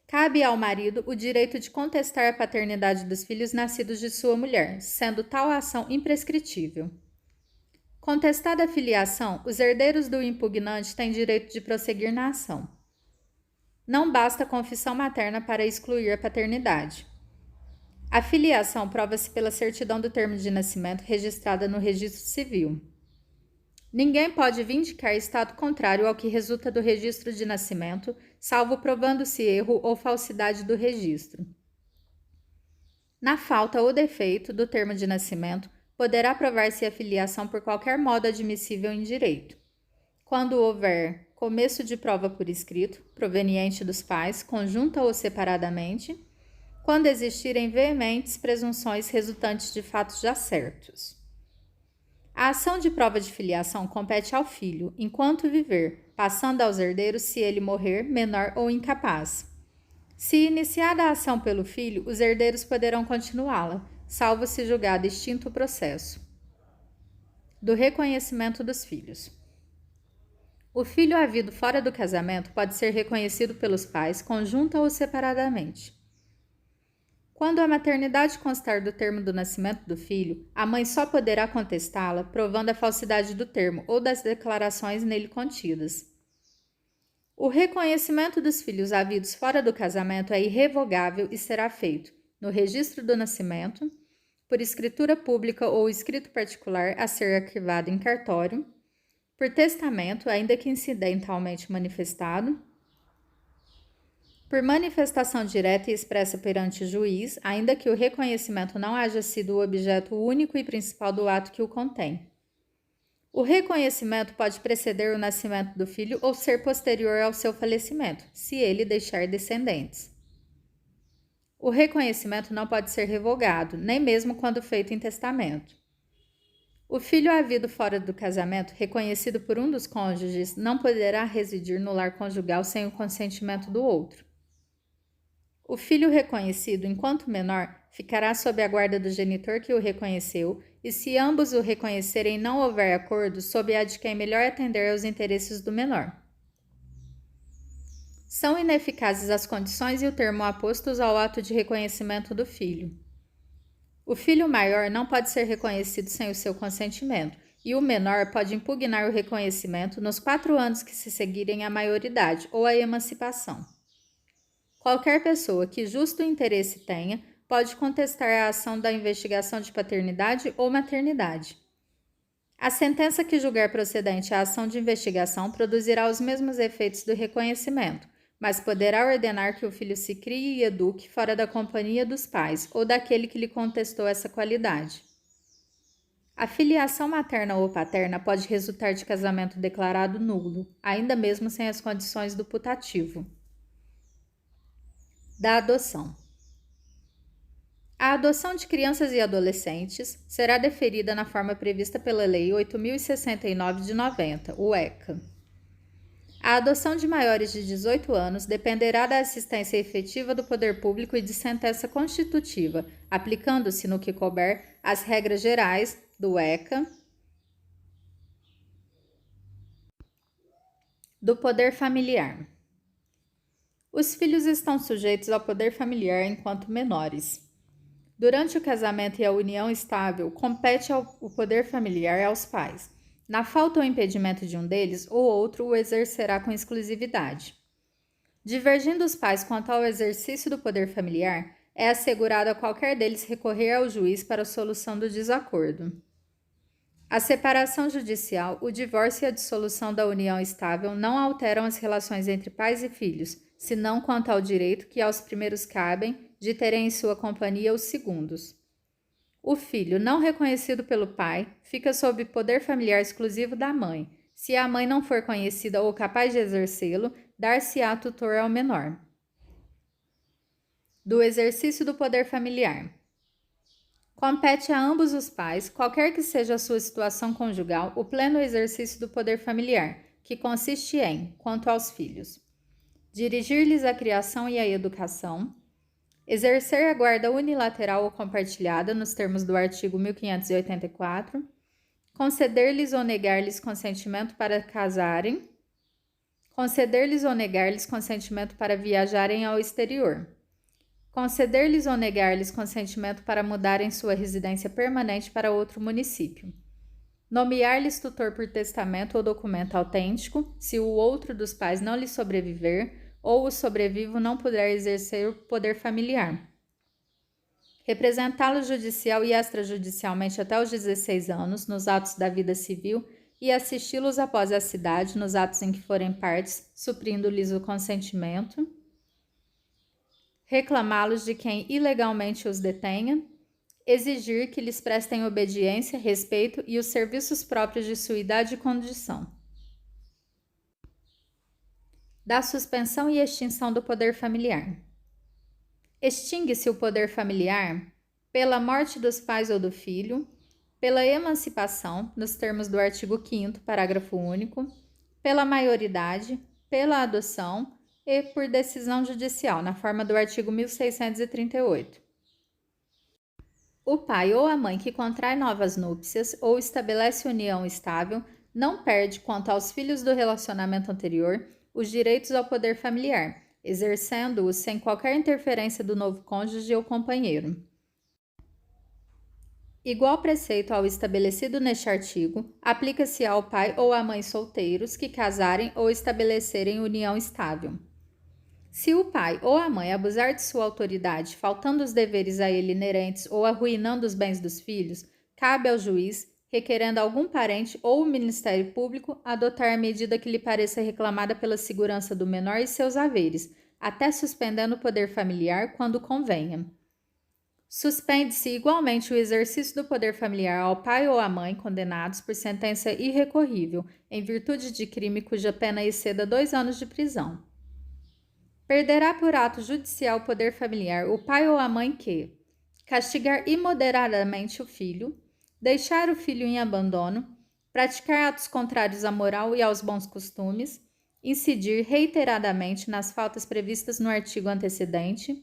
Cabe ao marido o direito de contestar a paternidade dos filhos nascidos de sua mulher, sendo tal a ação imprescritível. Contestada a filiação, os herdeiros do impugnante têm direito de prosseguir na ação. Não basta a confissão materna para excluir a paternidade. A filiação prova-se pela certidão do termo de nascimento registrada no registro civil. Ninguém pode vindicar estado contrário ao que resulta do registro de nascimento, salvo provando-se erro ou falsidade do registro. Na falta ou defeito do termo de nascimento, poderá provar-se a filiação por qualquer modo admissível em direito. Quando houver começo de prova por escrito, proveniente dos pais, conjunta ou separadamente, quando existirem veementes presunções resultantes de fatos já certos. A ação de prova de filiação compete ao filho, enquanto viver, passando aos herdeiros se ele morrer, menor ou incapaz. Se iniciada a ação pelo filho, os herdeiros poderão continuá-la, salvo se julgado extinto o processo. Do reconhecimento dos filhos. O filho havido fora do casamento pode ser reconhecido pelos pais, conjunta ou separadamente. Quando a maternidade constar do termo do nascimento do filho, a mãe só poderá contestá-la, provando a falsidade do termo ou das declarações nele contidas. O reconhecimento dos filhos havidos fora do casamento é irrevogável e será feito, no registro do nascimento, por escritura pública ou escrito particular a ser arquivado em cartório, por testamento, ainda que incidentalmente manifestado, por manifestação direta e expressa perante o juiz, ainda que o reconhecimento não haja sido o objeto único e principal do ato que o contém. O reconhecimento pode preceder o nascimento do filho ou ser posterior ao seu falecimento, se ele deixar descendentes. O reconhecimento não pode ser revogado, nem mesmo quando feito em testamento. O filho havido fora do casamento, reconhecido por um dos cônjuges, não poderá residir no lar conjugal sem o consentimento do outro. O filho reconhecido, enquanto menor, ficará sob a guarda do genitor que o reconheceu, e se ambos o reconhecerem e não houver acordo, sob a de quem melhor atender aos interesses do menor. São ineficazes as condições e o termo apostos ao ato de reconhecimento do filho. O filho maior não pode ser reconhecido sem o seu consentimento, e o menor pode impugnar o reconhecimento nos 4 anos que se seguirem à maioridade ou à emancipação. Qualquer pessoa que justo interesse tenha pode contestar a ação da investigação de paternidade ou maternidade. A sentença que julgar procedente a ação de investigação produzirá os mesmos efeitos do reconhecimento, mas poderá ordenar que o filho se crie e eduque fora da companhia dos pais ou daquele que lhe contestou essa qualidade. A filiação materna ou paterna pode resultar de casamento declarado nulo, ainda mesmo sem as condições do putativo. Da adoção. A adoção de crianças e adolescentes será deferida na forma prevista pela Lei 8.069 de 90, o ECA. A adoção de maiores de 18 anos dependerá da assistência efetiva do poder público e de sentença constitutiva, aplicando-se, no que couber, as regras gerais do ECA, do poder familiar. Os filhos estão sujeitos ao poder familiar enquanto menores. Durante o casamento e a união estável, compete o poder familiar aos pais. Na falta ou impedimento de um deles, o outro o exercerá com exclusividade. Divergindo os pais quanto ao exercício do poder familiar, é assegurado a qualquer deles recorrer ao juiz para a solução do desacordo. A separação judicial, o divórcio e a dissolução da união estável não alteram as relações entre pais e filhos, senão quanto ao direito que aos primeiros cabem de terem em sua companhia os segundos. O filho, não reconhecido pelo pai, fica sob poder familiar exclusivo da mãe. Se a mãe não for conhecida ou capaz de exercê-lo, dar-se-á tutor ao menor. Do exercício do poder familiar. Compete a ambos os pais, qualquer que seja a sua situação conjugal, o pleno exercício do poder familiar, que consiste em, quanto aos filhos, dirigir-lhes a criação e a educação, exercer a guarda unilateral ou compartilhada nos termos do artigo 1584, conceder-lhes ou negar-lhes consentimento para casarem, conceder-lhes ou negar-lhes consentimento para viajarem ao exterior, conceder-lhes ou negar-lhes consentimento para mudarem sua residência permanente para outro município, nomear-lhes tutor por testamento ou documento autêntico, se o outro dos pais não lhe sobreviver ou o sobrevivo não puder exercer o poder familiar, representá-lo judicial e extrajudicialmente até os 16 anos nos atos da vida civil e assisti-los após a cidade nos atos em que forem partes, suprindo-lhes o consentimento, reclamá-los de quem ilegalmente os detenha, exigir que lhes prestem obediência, respeito e os serviços próprios de sua idade e condição. Da suspensão e extinção do poder familiar. Extingue-se o poder familiar pela morte dos pais ou do filho, pela emancipação, nos termos do artigo 5º, parágrafo único, pela maioridade, pela adoção e por decisão judicial, na forma do artigo 1638. O pai ou a mãe que contrai novas núpcias ou estabelece união estável não perde, quanto aos filhos do relacionamento anterior, os direitos ao poder familiar, exercendo-os sem qualquer interferência do novo cônjuge ou companheiro. Igual preceito ao estabelecido neste artigo, aplica-se ao pai ou à mãe solteiros que casarem ou estabelecerem união estável. Se o pai ou a mãe abusar de sua autoridade, faltando os deveres a ele inerentes ou arruinando os bens dos filhos, cabe ao juiz, requerendo algum parente ou o Ministério Público, adotar a medida que lhe pareça reclamada pela segurança do menor e seus haveres, até suspendendo o poder familiar quando convenha. Suspende-se igualmente o exercício do poder familiar ao pai ou à mãe condenados por sentença irrecorrível, em virtude de crime cuja pena exceda 2 anos de prisão. Perderá por ato judicial o poder familiar o pai ou a mãe que castigar imoderadamente o filho, deixar o filho em abandono, praticar atos contrários à moral e aos bons costumes, incidir reiteradamente nas faltas previstas no artigo antecedente,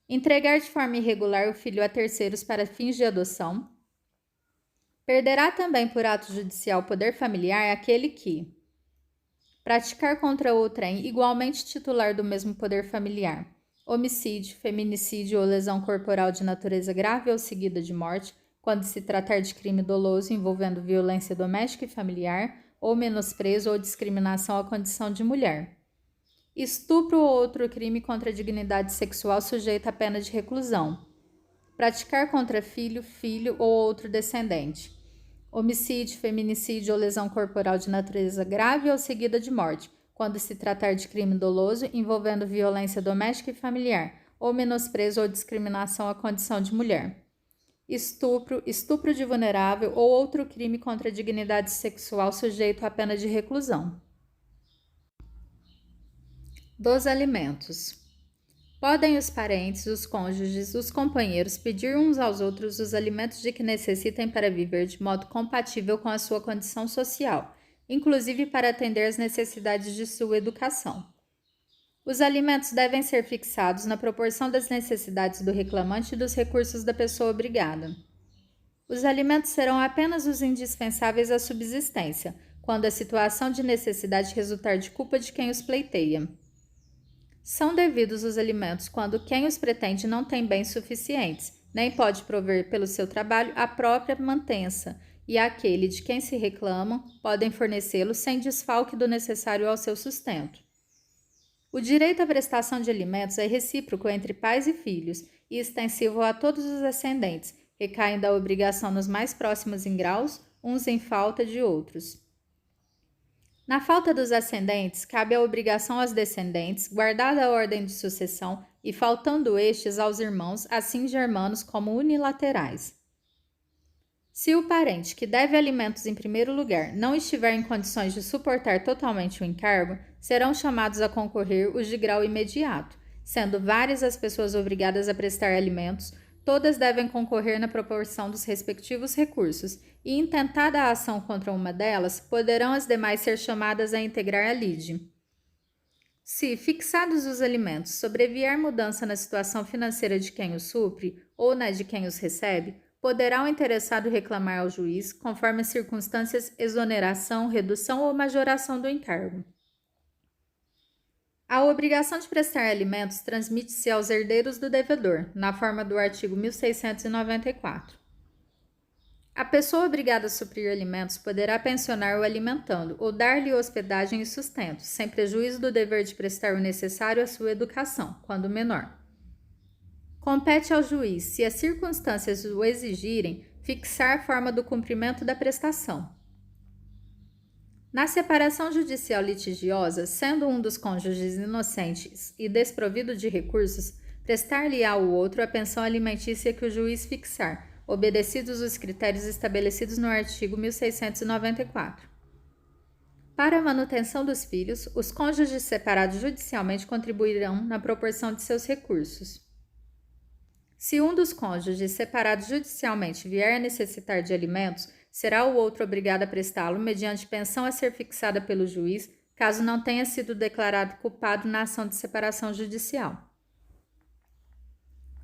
entregar de forma irregular o filho a terceiros para fins de adoção. Perderá também por ato judicial o poder familiar aquele que praticar contra outrem igualmente titular do mesmo poder familiar, homicídio, feminicídio ou lesão corporal de natureza grave ou seguida de morte, quando se tratar de crime doloso envolvendo violência doméstica e familiar, ou menosprezo ou discriminação à condição de mulher. Estupro ou outro crime contra a dignidade sexual sujeito à pena de reclusão. Praticar contra filho, filho ou outro descendente. Homicídio, feminicídio ou lesão corporal de natureza grave ou seguida de morte, quando se tratar de crime doloso envolvendo violência doméstica e familiar, ou menosprezo ou discriminação à condição de mulher. Estupro, estupro de vulnerável ou outro crime contra a dignidade sexual sujeito à pena de reclusão. Dos alimentos. Podem os parentes, os cônjuges, os companheiros pedir uns aos outros os alimentos de que necessitem para viver de modo compatível com a sua condição social, inclusive para atender às necessidades de sua educação. Os alimentos devem ser fixados na proporção das necessidades do reclamante e dos recursos da pessoa obrigada. Os alimentos serão apenas os indispensáveis à subsistência, quando a situação de necessidade resultar de culpa de quem os pleiteia. São devidos os alimentos quando quem os pretende não tem bens suficientes, nem pode prover pelo seu trabalho a própria mantença, e aquele de quem se reclamam podem fornecê-los sem desfalque do necessário ao seu sustento. O direito à prestação de alimentos é recíproco entre pais e filhos e extensivo a todos os ascendentes, recaindo a obrigação nos mais próximos em graus, uns em falta de outros. Na falta dos ascendentes, cabe a obrigação aos descendentes, guardada a ordem de sucessão, e faltando estes aos irmãos, assim germanos como unilaterais. Se o parente que deve alimentos em primeiro lugar não estiver em condições de suportar totalmente o encargo, serão chamados a concorrer os de grau imediato, sendo várias as pessoas obrigadas a prestar alimentos. Todas devem concorrer na proporção dos respectivos recursos, e, intentada a ação contra uma delas, poderão as demais ser chamadas a integrar a lide. Se, fixados os alimentos, sobrevier mudança na situação financeira de quem os supre ou na de quem os recebe, poderá o interessado reclamar ao juiz, conforme as circunstâncias, exoneração, redução ou majoração do encargo. A obrigação de prestar alimentos transmite-se aos herdeiros do devedor, na forma do artigo 1694. A pessoa obrigada a suprir alimentos poderá pensionar o alimentando ou dar-lhe hospedagem e sustento, sem prejuízo do dever de prestar o necessário à sua educação, quando menor. Compete ao juiz, se as circunstâncias o exigirem, fixar a forma do cumprimento da prestação. Na separação judicial litigiosa, sendo um dos cônjuges inocentes e desprovido de recursos, prestar-lhe-á o outro a pensão alimentícia que o juiz fixar, obedecidos os critérios estabelecidos no artigo 1694. Para a manutenção dos filhos, os cônjuges separados judicialmente contribuirão na proporção de seus recursos. Se um dos cônjuges separados judicialmente vier a necessitar de alimentos, será o outro obrigado a prestá-lo mediante pensão a ser fixada pelo juiz, caso não tenha sido declarado culpado na ação de separação judicial.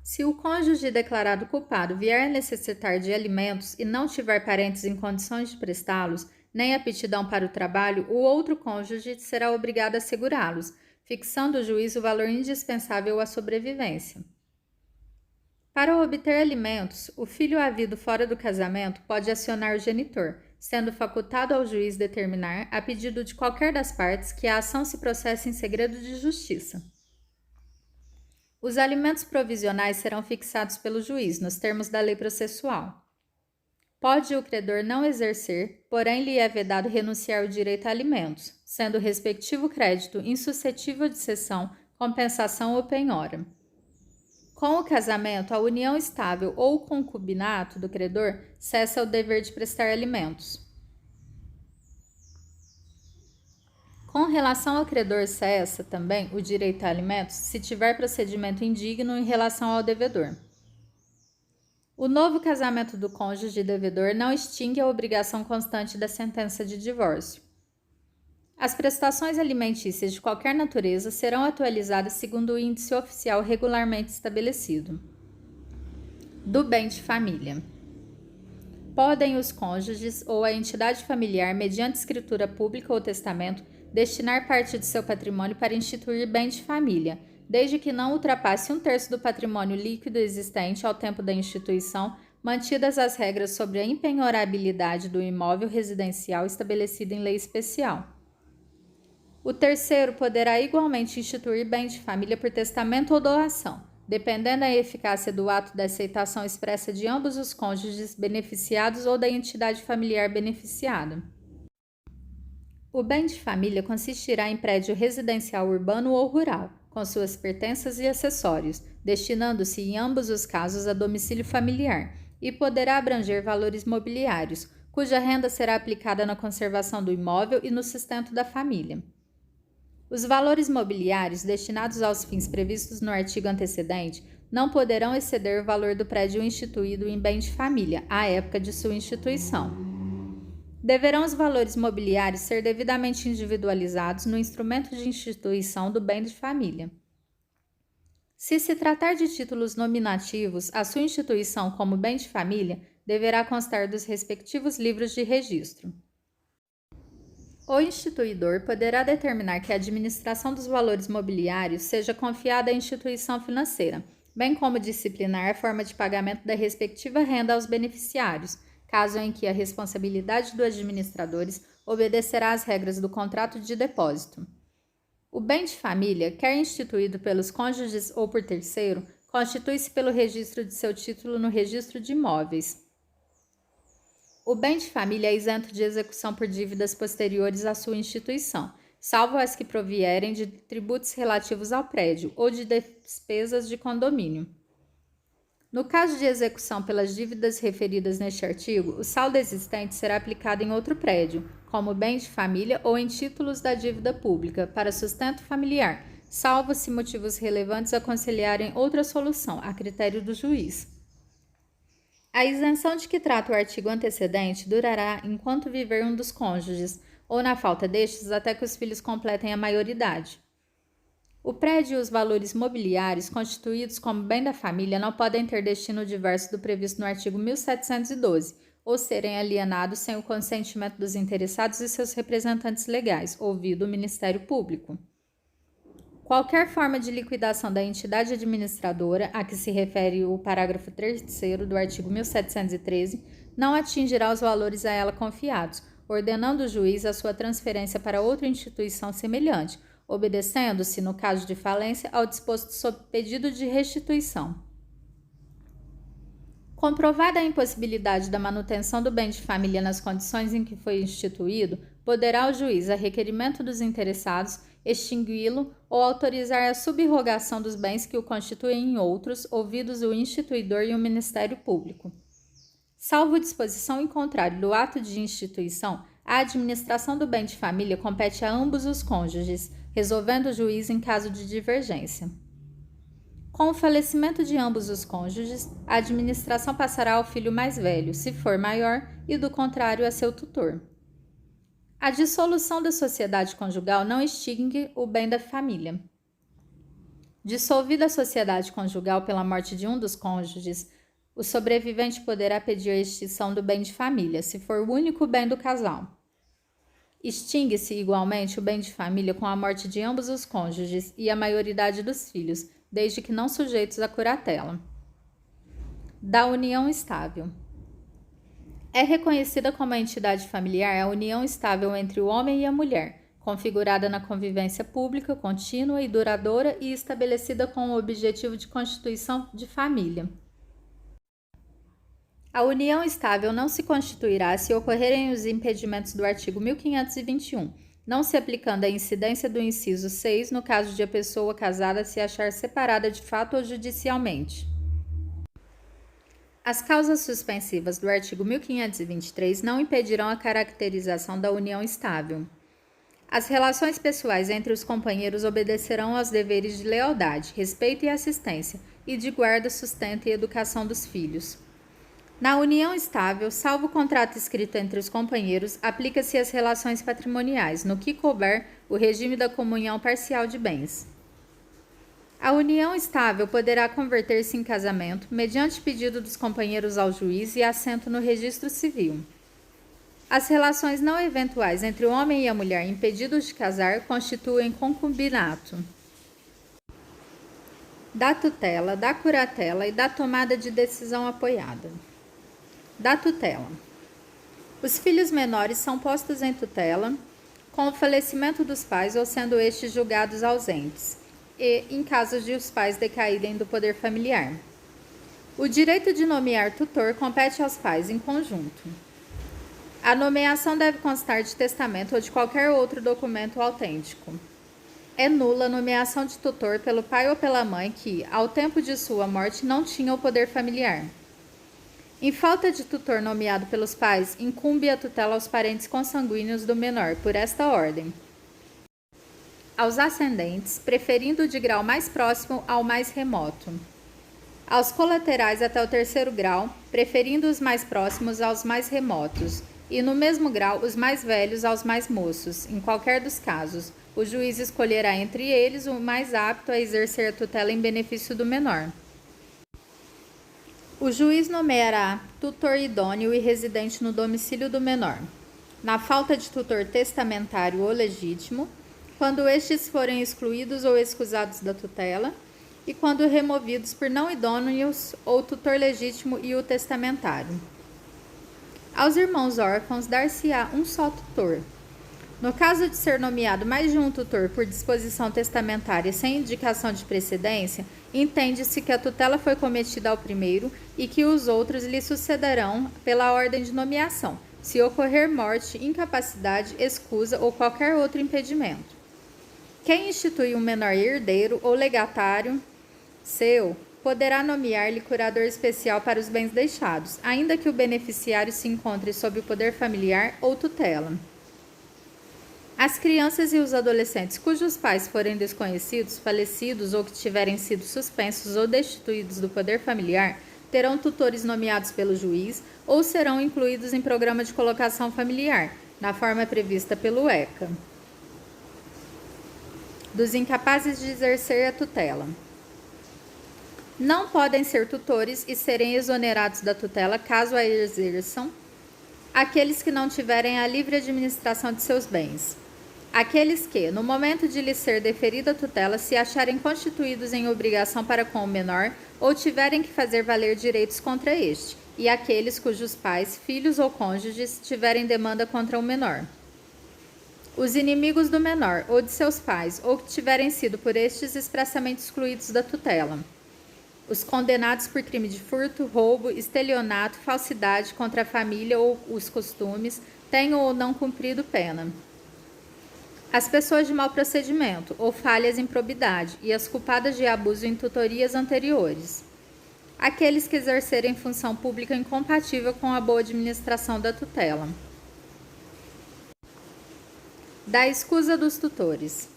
Se o cônjuge declarado culpado vier a necessitar de alimentos e não tiver parentes em condições de prestá-los, nem aptidão para o trabalho, o outro cônjuge será obrigado a assegurá-los, fixando o juiz o valor indispensável à sobrevivência. Para obter alimentos, o filho havido fora do casamento pode acionar o genitor, sendo facultado ao juiz determinar, a pedido de qualquer das partes, que a ação se processe em segredo de justiça. Os alimentos provisionais serão fixados pelo juiz, nos termos da lei processual. Pode o credor não exercer, porém lhe é vedado renunciar o direito a alimentos, sendo o respectivo crédito insuscetível de cessão, compensação ou penhora. Com o casamento, a união estável ou o concubinato do credor cessa o dever de prestar alimentos. Com relação ao credor, cessa também o direito a alimentos se tiver procedimento indigno em relação ao devedor. O novo casamento do cônjuge devedor não extingue a obrigação constante da sentença de divórcio. As prestações alimentícias de qualquer natureza serão atualizadas segundo o índice oficial regularmente estabelecido. Do bem de família. Podem os cônjuges ou a entidade familiar, mediante escritura pública ou testamento, destinar parte de seu patrimônio para instituir bem de família, desde que não ultrapasse 1/3 do patrimônio líquido existente ao tempo da instituição, mantidas as regras sobre a impenhorabilidade do imóvel residencial estabelecido em lei especial. O terceiro poderá igualmente instituir bem de família por testamento ou doação, dependendo da eficácia do ato da aceitação expressa de ambos os cônjuges beneficiados ou da entidade familiar beneficiada. O bem de família consistirá em prédio residencial urbano ou rural, com suas pertenças e acessórios, destinando-se em ambos os casos a domicílio familiar, e poderá abranger valores mobiliários, cuja renda será aplicada na conservação do imóvel e no sustento da família. Os valores mobiliários destinados aos fins previstos no artigo antecedente não poderão exceder o valor do prédio instituído em bem de família, à época de sua instituição. Deverão os valores mobiliários ser devidamente individualizados no instrumento de instituição do bem de família. Se se tratar de títulos nominativos, a sua instituição como bem de família deverá constar dos respectivos livros de registro. O instituidor poderá determinar que a administração dos valores mobiliários seja confiada à instituição financeira, bem como disciplinar a forma de pagamento da respectiva renda aos beneficiários, caso em que a responsabilidade dos administradores obedecerá às regras do contrato de depósito. O bem de família, quer instituído pelos cônjuges ou por terceiro, constitui-se pelo registro de seu título no registro de imóveis. O bem de família é isento de execução por dívidas posteriores à sua instituição, salvo as que provierem de tributos relativos ao prédio ou de despesas de condomínio. No caso de execução pelas dívidas referidas neste artigo, o saldo existente será aplicado em outro prédio, como bem de família ou em títulos da dívida pública, para sustento familiar, salvo se motivos relevantes aconselharem outra solução, a critério do juiz. A isenção de que trata o artigo antecedente durará enquanto viver um dos cônjuges, ou na falta destes até que os filhos completem a maioridade. O prédio e os valores mobiliários constituídos como bem da família não podem ter destino diverso do previsto no artigo 1712, ou serem alienados sem o consentimento dos interessados e seus representantes legais, ouvido o Ministério Público. Qualquer forma de liquidação da entidade administradora, a que se refere o parágrafo 3º do artigo 1713, não atingirá os valores a ela confiados, ordenando o juiz a sua transferência para outra instituição semelhante, obedecendo-se, no caso de falência, ao disposto sob pedido de restituição. Comprovada a impossibilidade da manutenção do bem de família nas condições em que foi instituído, poderá o juiz, a requerimento dos interessados, extingui-lo ou autorizar a subrogação dos bens que o constituem em outros, ouvidos o instituidor e o Ministério Público. Salvo disposição em contrário do ato de instituição, a administração do bem de família compete a ambos os cônjuges, resolvendo o juiz em caso de divergência. Com o falecimento de ambos os cônjuges, a administração passará ao filho mais velho, se for maior, e do contrário a seu tutor. A dissolução da sociedade conjugal não extingue o bem da família. Dissolvida a sociedade conjugal pela morte de um dos cônjuges, o sobrevivente poderá pedir a extinção do bem de família, se for o único bem do casal. Extingue-se igualmente o bem de família com a morte de ambos os cônjuges e a maioridade dos filhos, desde que não sujeitos à curatela. Da união estável. É reconhecida como a entidade familiar a união estável entre o homem e a mulher, configurada na convivência pública, contínua e duradoura e estabelecida com o objetivo de constituição de família. A união estável não se constituirá se ocorrerem os impedimentos do artigo 1521, não se aplicando a incidência do inciso 6 no caso de a pessoa casada se achar separada de fato ou judicialmente. As causas suspensivas do artigo 1523 não impedirão a caracterização da união estável. As relações pessoais entre os companheiros obedecerão aos deveres de lealdade, respeito e assistência, e de guarda, sustento e educação dos filhos. Na união estável, salvo o contrato escrito entre os companheiros, aplica-se às relações patrimoniais, no que couber o regime da comunhão parcial de bens. A união estável poderá converter-se em casamento, mediante pedido dos companheiros ao juiz e assento no registro civil. As relações não eventuais entre o homem e a mulher impedidos de casar constituem concubinato. Da tutela, da curatela e da tomada de decisão apoiada. Da tutela. Os filhos menores são postos em tutela com o falecimento dos pais ou sendo estes julgados ausentes, e em casos de os pais decaírem do poder familiar. O direito de nomear tutor compete aos pais em conjunto. A nomeação deve constar de testamento ou de qualquer outro documento autêntico. É nula a nomeação de tutor pelo pai ou pela mãe que, ao tempo de sua morte, não tinha o poder familiar. Em falta de tutor nomeado pelos pais, incumbe a tutela aos parentes consanguíneos do menor, por esta ordem: aos ascendentes, preferindo o de grau mais próximo ao mais remoto; aos colaterais até o terceiro grau, preferindo os mais próximos aos mais remotos; e, no mesmo grau, os mais velhos aos mais moços. Em qualquer dos casos, o juiz escolherá entre eles o mais apto a exercer a tutela em benefício do menor. O juiz nomeará tutor idôneo e residente no domicílio do menor. Na falta de tutor testamentário ou legítimo, quando estes forem excluídos ou excusados da tutela, e quando removidos por não idôneos ou tutor legítimo e o testamentário. Aos irmãos órfãos dar-se-á um só tutor. No caso de ser nomeado mais de um tutor por disposição testamentária sem indicação de precedência, entende-se que a tutela foi cometida ao primeiro e que os outros lhe sucederão pela ordem de nomeação, se ocorrer morte, incapacidade, escusa ou qualquer outro impedimento. Quem institui um menor herdeiro ou legatário seu, poderá nomear-lhe curador especial para os bens deixados, ainda que o beneficiário se encontre sob o poder familiar ou tutela. As crianças e os adolescentes cujos pais forem desconhecidos, falecidos ou que tiverem sido suspensos ou destituídos do poder familiar, terão tutores nomeados pelo juiz ou serão incluídos em programa de colocação familiar, na forma prevista pelo ECA. Dos incapazes de exercer a tutela. Não podem ser tutores e serem exonerados da tutela, caso a exerçam, aqueles que não tiverem a livre administração de seus bens. Aqueles que, no momento de lhes ser deferida a tutela, se acharem constituídos em obrigação para com o menor ou tiverem que fazer valer direitos contra este, e aqueles cujos pais, filhos ou cônjuges tiverem demanda contra o menor. Os inimigos do menor ou de seus pais, ou que tiverem sido por estes expressamente excluídos da tutela. Os condenados por crime de furto, roubo, estelionato, falsidade contra a família ou os costumes, tenham ou não cumprido pena. As pessoas de mau procedimento ou falhas em probidade e as culpadas de abuso em tutorias anteriores. Aqueles que exercerem função pública incompatível com a boa administração da tutela. Da escusa dos tutores.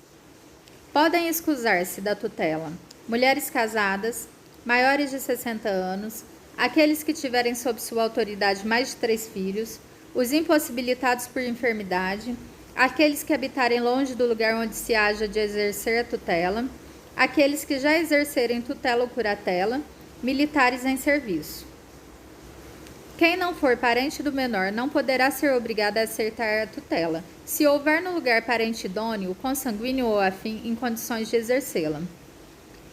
Podem excusar-se da tutela mulheres casadas, maiores de 60 anos, aqueles que tiverem sob sua autoridade mais de 3 filhos, os impossibilitados por enfermidade, aqueles que habitarem longe do lugar onde se haja de exercer a tutela, aqueles que já exercerem tutela ou curatela, militares em serviço. Quem não for parente do menor não poderá ser obrigado a aceitar a tutela, se houver no lugar parente idôneo, consanguíneo ou afim, em condições de exercê-la.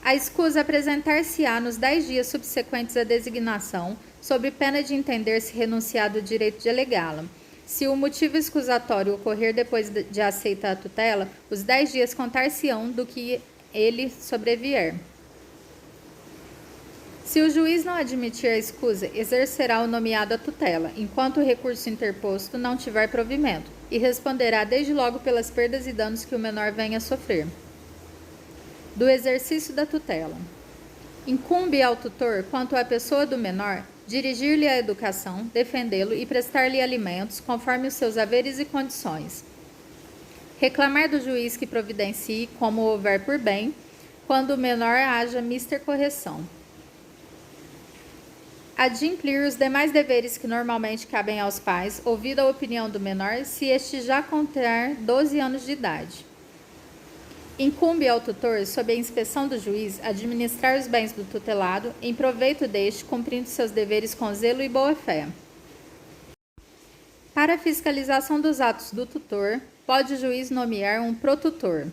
A escusa apresentar-se-á nos 10 dias subsequentes à designação, sob pena de entender-se renunciado o direito de alegá-la. Se o motivo excusatório ocorrer depois de aceita a tutela, os 10 dias contar-se-ão do que ele sobrevier. Se o juiz não admitir a escusa, exercerá o nomeado a tutela, enquanto o recurso interposto não tiver provimento, e responderá desde logo pelas perdas e danos que o menor venha a sofrer. Do exercício da tutela. Incumbe ao tutor, quanto à pessoa do menor, dirigir-lhe a educação, defendê-lo e prestar-lhe alimentos, conforme os seus haveres e condições. Reclamar do juiz que providencie, como houver por bem, quando o menor haja mister correção. Adimplir os demais deveres que normalmente cabem aos pais, ouvida a opinião do menor, se este já conter 12 anos de idade. Incumbe ao tutor, sob a inspeção do juiz, administrar os bens do tutelado, em proveito deste, cumprindo seus deveres com zelo e boa-fé. Para a fiscalização dos atos do tutor, pode o juiz nomear um protutor.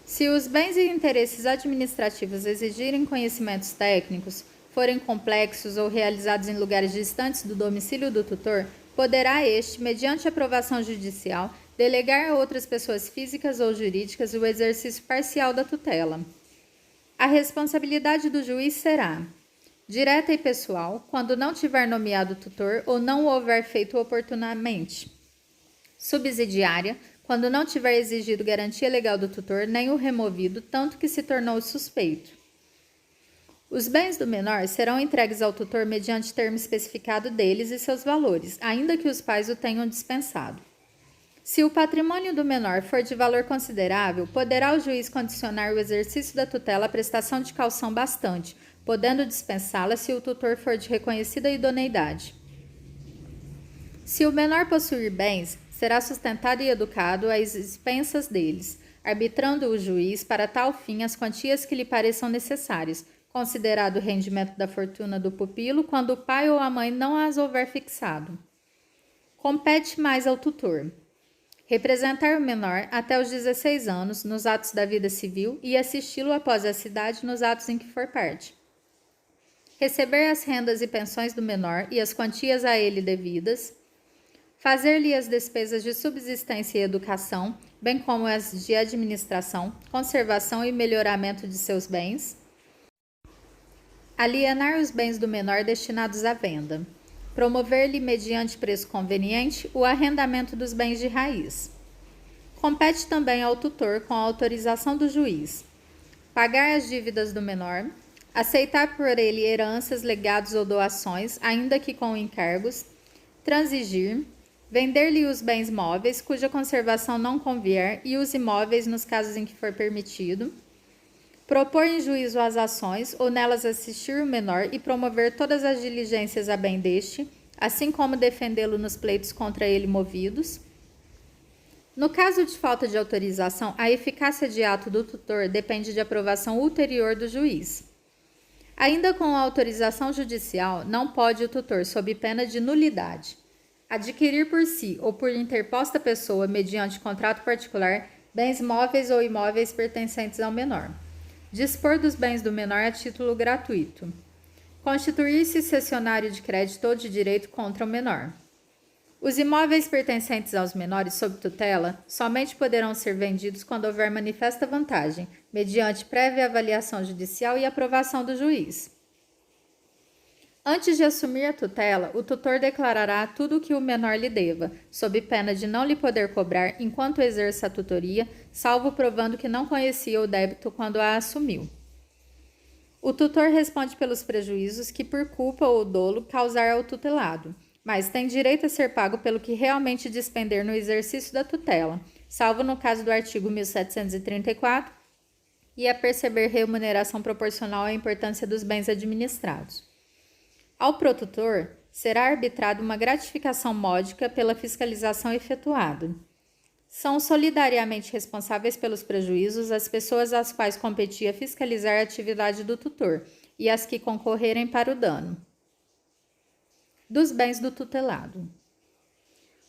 Se os bens e interesses administrativos exigirem conhecimentos técnicos, forem complexos ou realizados em lugares distantes do domicílio do tutor, poderá este, mediante aprovação judicial, delegar a outras pessoas físicas ou jurídicas o exercício parcial da tutela. A responsabilidade do juiz será direta e pessoal, quando não tiver nomeado tutor ou não o houver feito oportunamente. Subsidiária, quando não tiver exigido garantia legal do tutor, nem o removido, tanto que se tornou suspeito. Os bens do menor serão entregues ao tutor mediante termo especificado deles e seus valores, ainda que os pais o tenham dispensado. Se o patrimônio do menor for de valor considerável, poderá o juiz condicionar o exercício da tutela à prestação de caução bastante, podendo dispensá-la se o tutor for de reconhecida idoneidade. Se o menor possuir bens, será sustentado e educado às expensas deles, arbitrando o juiz para tal fim as quantias que lhe pareçam necessárias, considerado o rendimento da fortuna do pupilo quando o pai ou a mãe não as houver fixado. Compete mais ao tutor representar o menor até os 16 anos nos atos da vida civil e assisti-lo após a cidade nos atos em que for parte. Receber as rendas e pensões do menor e as quantias a ele devidas, fazer-lhe as despesas de subsistência e educação, bem como as de administração, conservação e melhoramento de seus bens, alienar os bens do menor destinados à venda, promover-lhe, mediante preço conveniente, o arrendamento dos bens de raiz. Compete também ao tutor, com a autorização do juiz, pagar as dívidas do menor, aceitar por ele heranças, legados ou doações, ainda que com encargos, transigir, vender-lhe os bens móveis, cuja conservação não convier, e os imóveis, nos casos em que for permitido, propor em juízo as ações ou nelas assistir o menor e promover todas as diligências a bem deste, assim como defendê-lo nos pleitos contra ele movidos. No caso de falta de autorização, a eficácia de ato do tutor depende de aprovação ulterior do juiz. Ainda com a autorização judicial, não pode o tutor, sob pena de nulidade, adquirir por si ou por interposta pessoa, mediante contrato particular, bens móveis ou imóveis pertencentes ao menor. Dispor dos bens do menor a título gratuito. Constituir-se cessionário de crédito ou de direito contra o menor. Os imóveis pertencentes aos menores sob tutela somente poderão ser vendidos quando houver manifesta vantagem, mediante prévia avaliação judicial e aprovação do juiz. Antes de assumir a tutela, o tutor declarará tudo o que o menor lhe deva, sob pena de não lhe poder cobrar enquanto exerça a tutoria, salvo provando que não conhecia o débito quando a assumiu. O tutor responde pelos prejuízos que, por culpa ou dolo, causar ao tutelado, mas tem direito a ser pago pelo que realmente despender no exercício da tutela, salvo no caso do artigo 1734, e a perceber remuneração proporcional à importância dos bens administrados. Ao protutor, será arbitrada uma gratificação módica pela fiscalização efetuada. São solidariamente responsáveis pelos prejuízos as pessoas às quais competia fiscalizar a atividade do tutor e as que concorrerem para o dano. Dos bens do tutelado.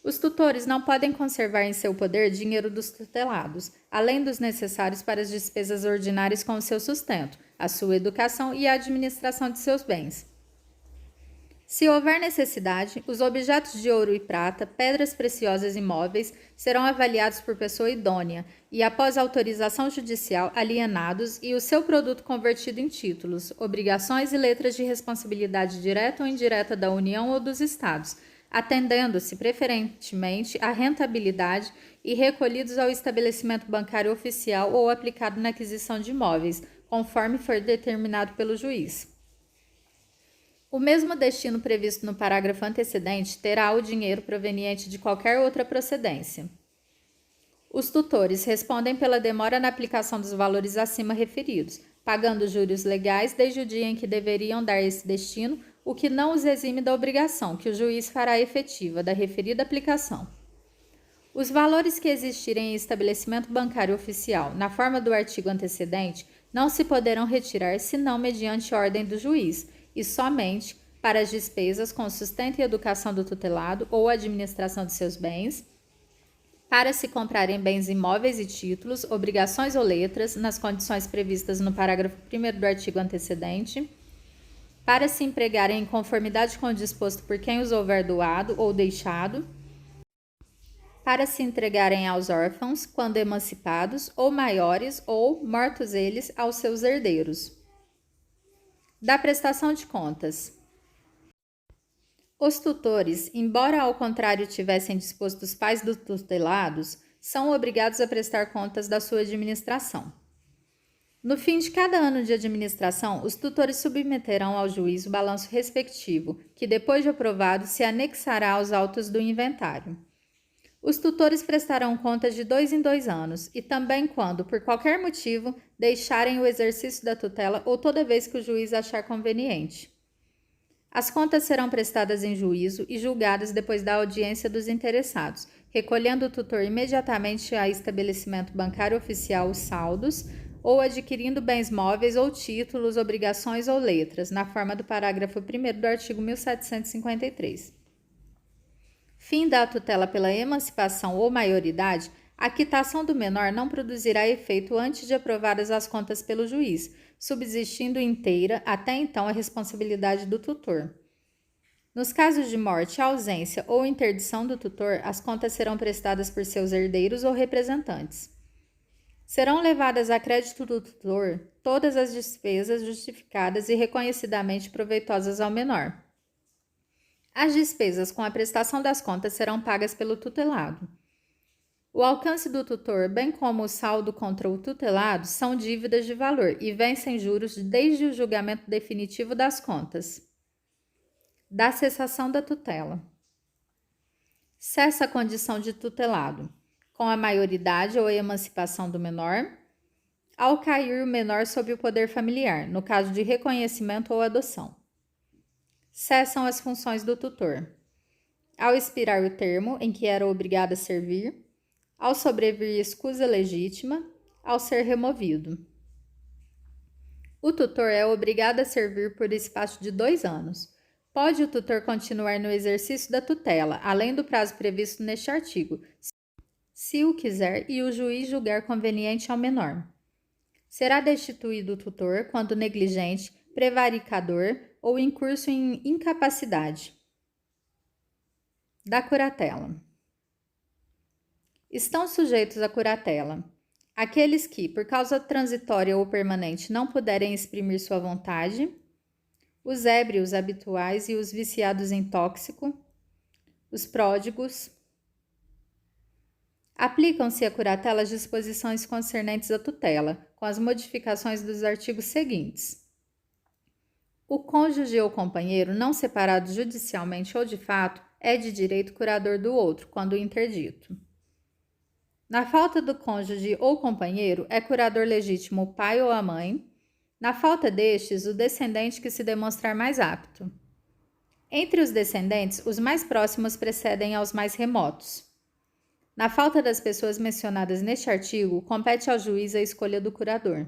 Os tutores não podem conservar em seu poder dinheiro dos tutelados, além dos necessários para as despesas ordinárias com o seu sustento, a sua educação e a administração de seus bens. Se houver necessidade, os objetos de ouro e prata, pedras preciosas e móveis serão avaliados por pessoa idônea e, após autorização judicial, alienados e o seu produto convertido em títulos, obrigações e letras de responsabilidade direta ou indireta da União ou dos Estados, atendendo-se preferentemente à rentabilidade e recolhidos ao estabelecimento bancário oficial ou aplicado na aquisição de imóveis, conforme for determinado pelo juiz. O mesmo destino previsto no parágrafo antecedente terá o dinheiro proveniente de qualquer outra procedência. Os tutores respondem pela demora na aplicação dos valores acima referidos, pagando juros legais desde o dia em que deveriam dar esse destino, o que não os exime da obrigação que o juiz fará efetiva da referida aplicação. Os valores que existirem em estabelecimento bancário oficial, na forma do artigo antecedente, não se poderão retirar senão mediante ordem do juiz, e somente para as despesas com sustento e educação do tutelado ou administração de seus bens, para se comprarem bens imóveis e títulos, obrigações ou letras, nas condições previstas no parágrafo 1º do artigo antecedente, para se empregarem em conformidade com o disposto por quem os houver doado ou deixado, para se entregarem aos órfãos, quando emancipados, ou maiores, ou, mortos eles, aos seus herdeiros. Da prestação de contas. Os tutores, embora ao contrário tivessem disposto os pais dos tutelados, são obrigados a prestar contas da sua administração. No fim de cada ano de administração, os tutores submeterão ao juiz o balanço respectivo, que depois de aprovado se anexará aos autos do inventário. Os tutores prestarão contas de 2 em 2 anos e também quando, por qualquer motivo, deixarem o exercício da tutela ou toda vez que o juiz achar conveniente. As contas serão prestadas em juízo e julgadas depois da audiência dos interessados, recolhendo o tutor imediatamente a estabelecimento bancário oficial os saldos, ou adquirindo bens móveis ou títulos, obrigações ou letras, na forma do parágrafo 1º do artigo 1753. Fim da tutela pela emancipação ou maioridade, a quitação do menor não produzirá efeito antes de aprovadas as contas pelo juiz, subsistindo inteira até então a responsabilidade do tutor. Nos casos de morte, ausência ou interdição do tutor, as contas serão prestadas por seus herdeiros ou representantes. Serão levadas a crédito do tutor todas as despesas justificadas e reconhecidamente proveitosas ao menor. As despesas com a prestação das contas serão pagas pelo tutelado. O alcance do tutor, bem como o saldo contra o tutelado, são dívidas de valor e vencem juros desde o julgamento definitivo das contas. Da cessação da tutela. Cessa a condição de tutelado, com a maioridade ou emancipação do menor, ao cair o menor sob o poder familiar, no caso de reconhecimento ou adoção. Cessam as funções do tutor, ao expirar o termo em que era obrigado a servir, ao sobrevir escusa legítima, ao ser removido. O tutor é obrigado a servir por espaço de 2 anos. Pode o tutor continuar no exercício da tutela, além do prazo previsto neste artigo, se o quiser e o juiz julgar conveniente ao menor. Será destituído o tutor quando negligente, prevaricador ou incurso em incapacidade. Da curatela. Estão sujeitos à curatela aqueles que, por causa transitória ou permanente, não puderem exprimir sua vontade, os ébrios habituais e os viciados em tóxico, os pródigos. Aplicam-se à curatela as disposições concernentes à tutela, com as modificações dos artigos seguintes. O cônjuge ou companheiro, não separado judicialmente ou de fato, é de direito curador do outro, quando interdito. Na falta do cônjuge ou companheiro, é curador legítimo o pai ou a mãe. Na falta destes, o descendente que se demonstrar mais apto. Entre os descendentes, os mais próximos precedem aos mais remotos. Na falta das pessoas mencionadas neste artigo, compete ao juiz a escolha do curador.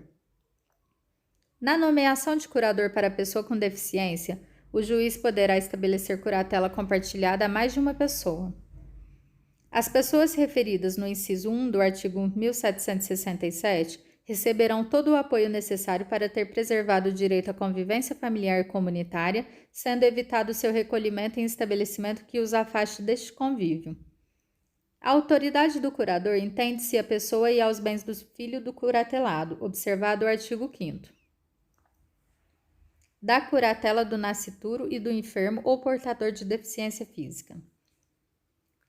Na nomeação de curador para pessoa com deficiência, o juiz poderá estabelecer curatela compartilhada a mais de uma pessoa. As pessoas referidas no inciso 1 do artigo 1767 receberão todo o apoio necessário para ter preservado o direito à convivência familiar e comunitária, sendo evitado seu recolhimento em estabelecimento que os afaste deste convívio. A autoridade do curador entende-se a pessoa e aos bens do filho do curatelado, observado o artigo 5º. Da curatela do nascituro e do enfermo ou portador de deficiência física.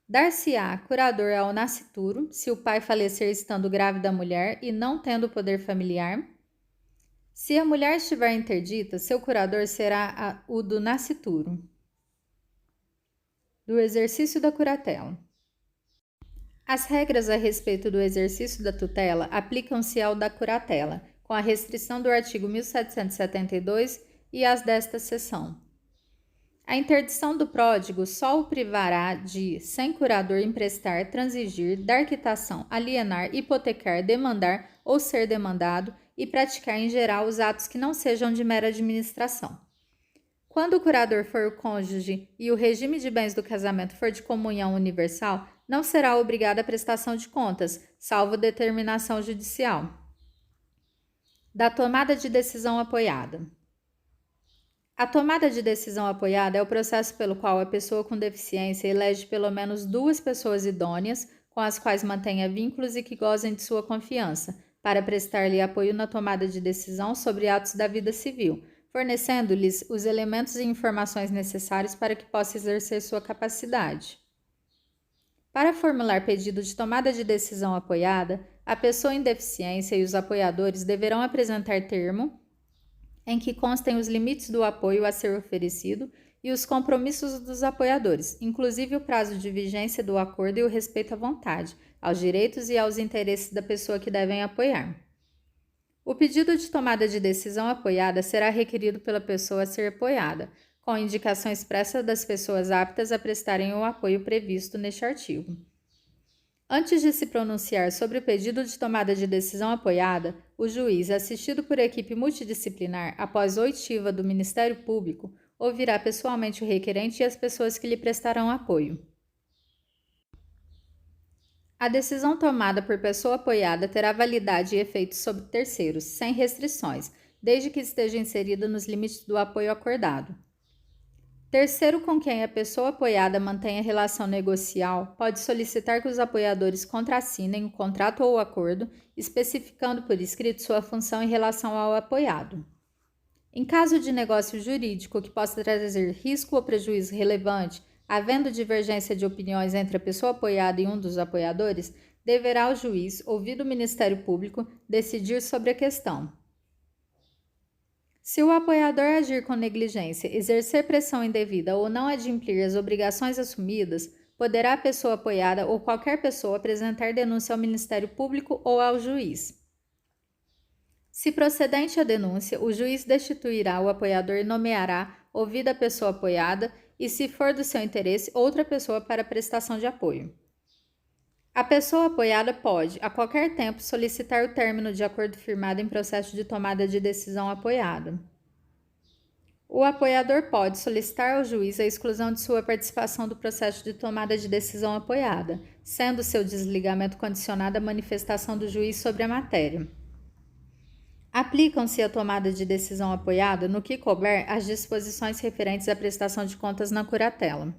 Dar-se-á curador ao nascituro, se o pai falecer estando grávida a mulher e não tendo poder familiar. Se a mulher estiver interdita, seu curador será o do nascituro. Do exercício da curatela. As regras a respeito do exercício da tutela aplicam-se ao da curatela, com a restrição do artigo 1772 e as desta seção. A interdição do pródigo só o privará de, sem curador, emprestar, transigir, dar quitação, alienar, hipotecar, demandar ou ser demandado e praticar em geral os atos que não sejam de mera administração. Quando o curador for o cônjuge e o regime de bens do casamento for de comunhão universal, não será obrigado à prestação de contas, salvo determinação judicial. Da tomada de decisão apoiada. A tomada de decisão apoiada é o processo pelo qual a pessoa com deficiência elege pelo menos 2 pessoas idôneas, com as quais mantenha vínculos e que gozem de sua confiança, para prestar-lhe apoio na tomada de decisão sobre atos da vida civil, fornecendo-lhes os elementos e informações necessários para que possa exercer sua capacidade. Para formular pedido de tomada de decisão apoiada, a pessoa em deficiência e os apoiadores deverão apresentar termo em que constem os limites do apoio a ser oferecido e os compromissos dos apoiadores, inclusive o prazo de vigência do acordo e o respeito à vontade, aos direitos e aos interesses da pessoa que devem apoiar. O pedido de tomada de decisão apoiada será requerido pela pessoa a ser apoiada, com indicação expressa das pessoas aptas a prestarem o apoio previsto neste artigo. Antes de se pronunciar sobre o pedido de tomada de decisão apoiada, o juiz, assistido por equipe multidisciplinar após oitiva do Ministério Público, ouvirá pessoalmente o requerente e as pessoas que lhe prestarão apoio. A decisão tomada por pessoa apoiada terá validade e efeito sobre terceiros, sem restrições, desde que esteja inserida nos limites do apoio acordado. Terceiro com quem a pessoa apoiada mantenha relação negocial pode solicitar que os apoiadores contrassinem o contrato ou o acordo, especificando por escrito sua função em relação ao apoiado. Em caso de negócio jurídico que possa trazer risco ou prejuízo relevante, havendo divergência de opiniões entre a pessoa apoiada e um dos apoiadores, deverá o juiz, ouvido o Ministério Público, decidir sobre a questão. Se o apoiador agir com negligência, exercer pressão indevida ou não adimplir as obrigações assumidas, poderá a pessoa apoiada ou qualquer pessoa apresentar denúncia ao Ministério Público ou ao juiz. Se procedente a denúncia, o juiz destituirá o apoiador e nomeará, ouvida a pessoa apoiada, e, se for do seu interesse, outra pessoa para prestação de apoio. A pessoa apoiada pode, a qualquer tempo, solicitar o término de acordo firmado em processo de tomada de decisão apoiada. O apoiador pode solicitar ao juiz a exclusão de sua participação do processo de tomada de decisão apoiada, sendo seu desligamento condicionado à manifestação do juiz sobre a matéria. Aplicam-se à tomada de decisão apoiada, no que couber, as disposições referentes à prestação de contas na curatela.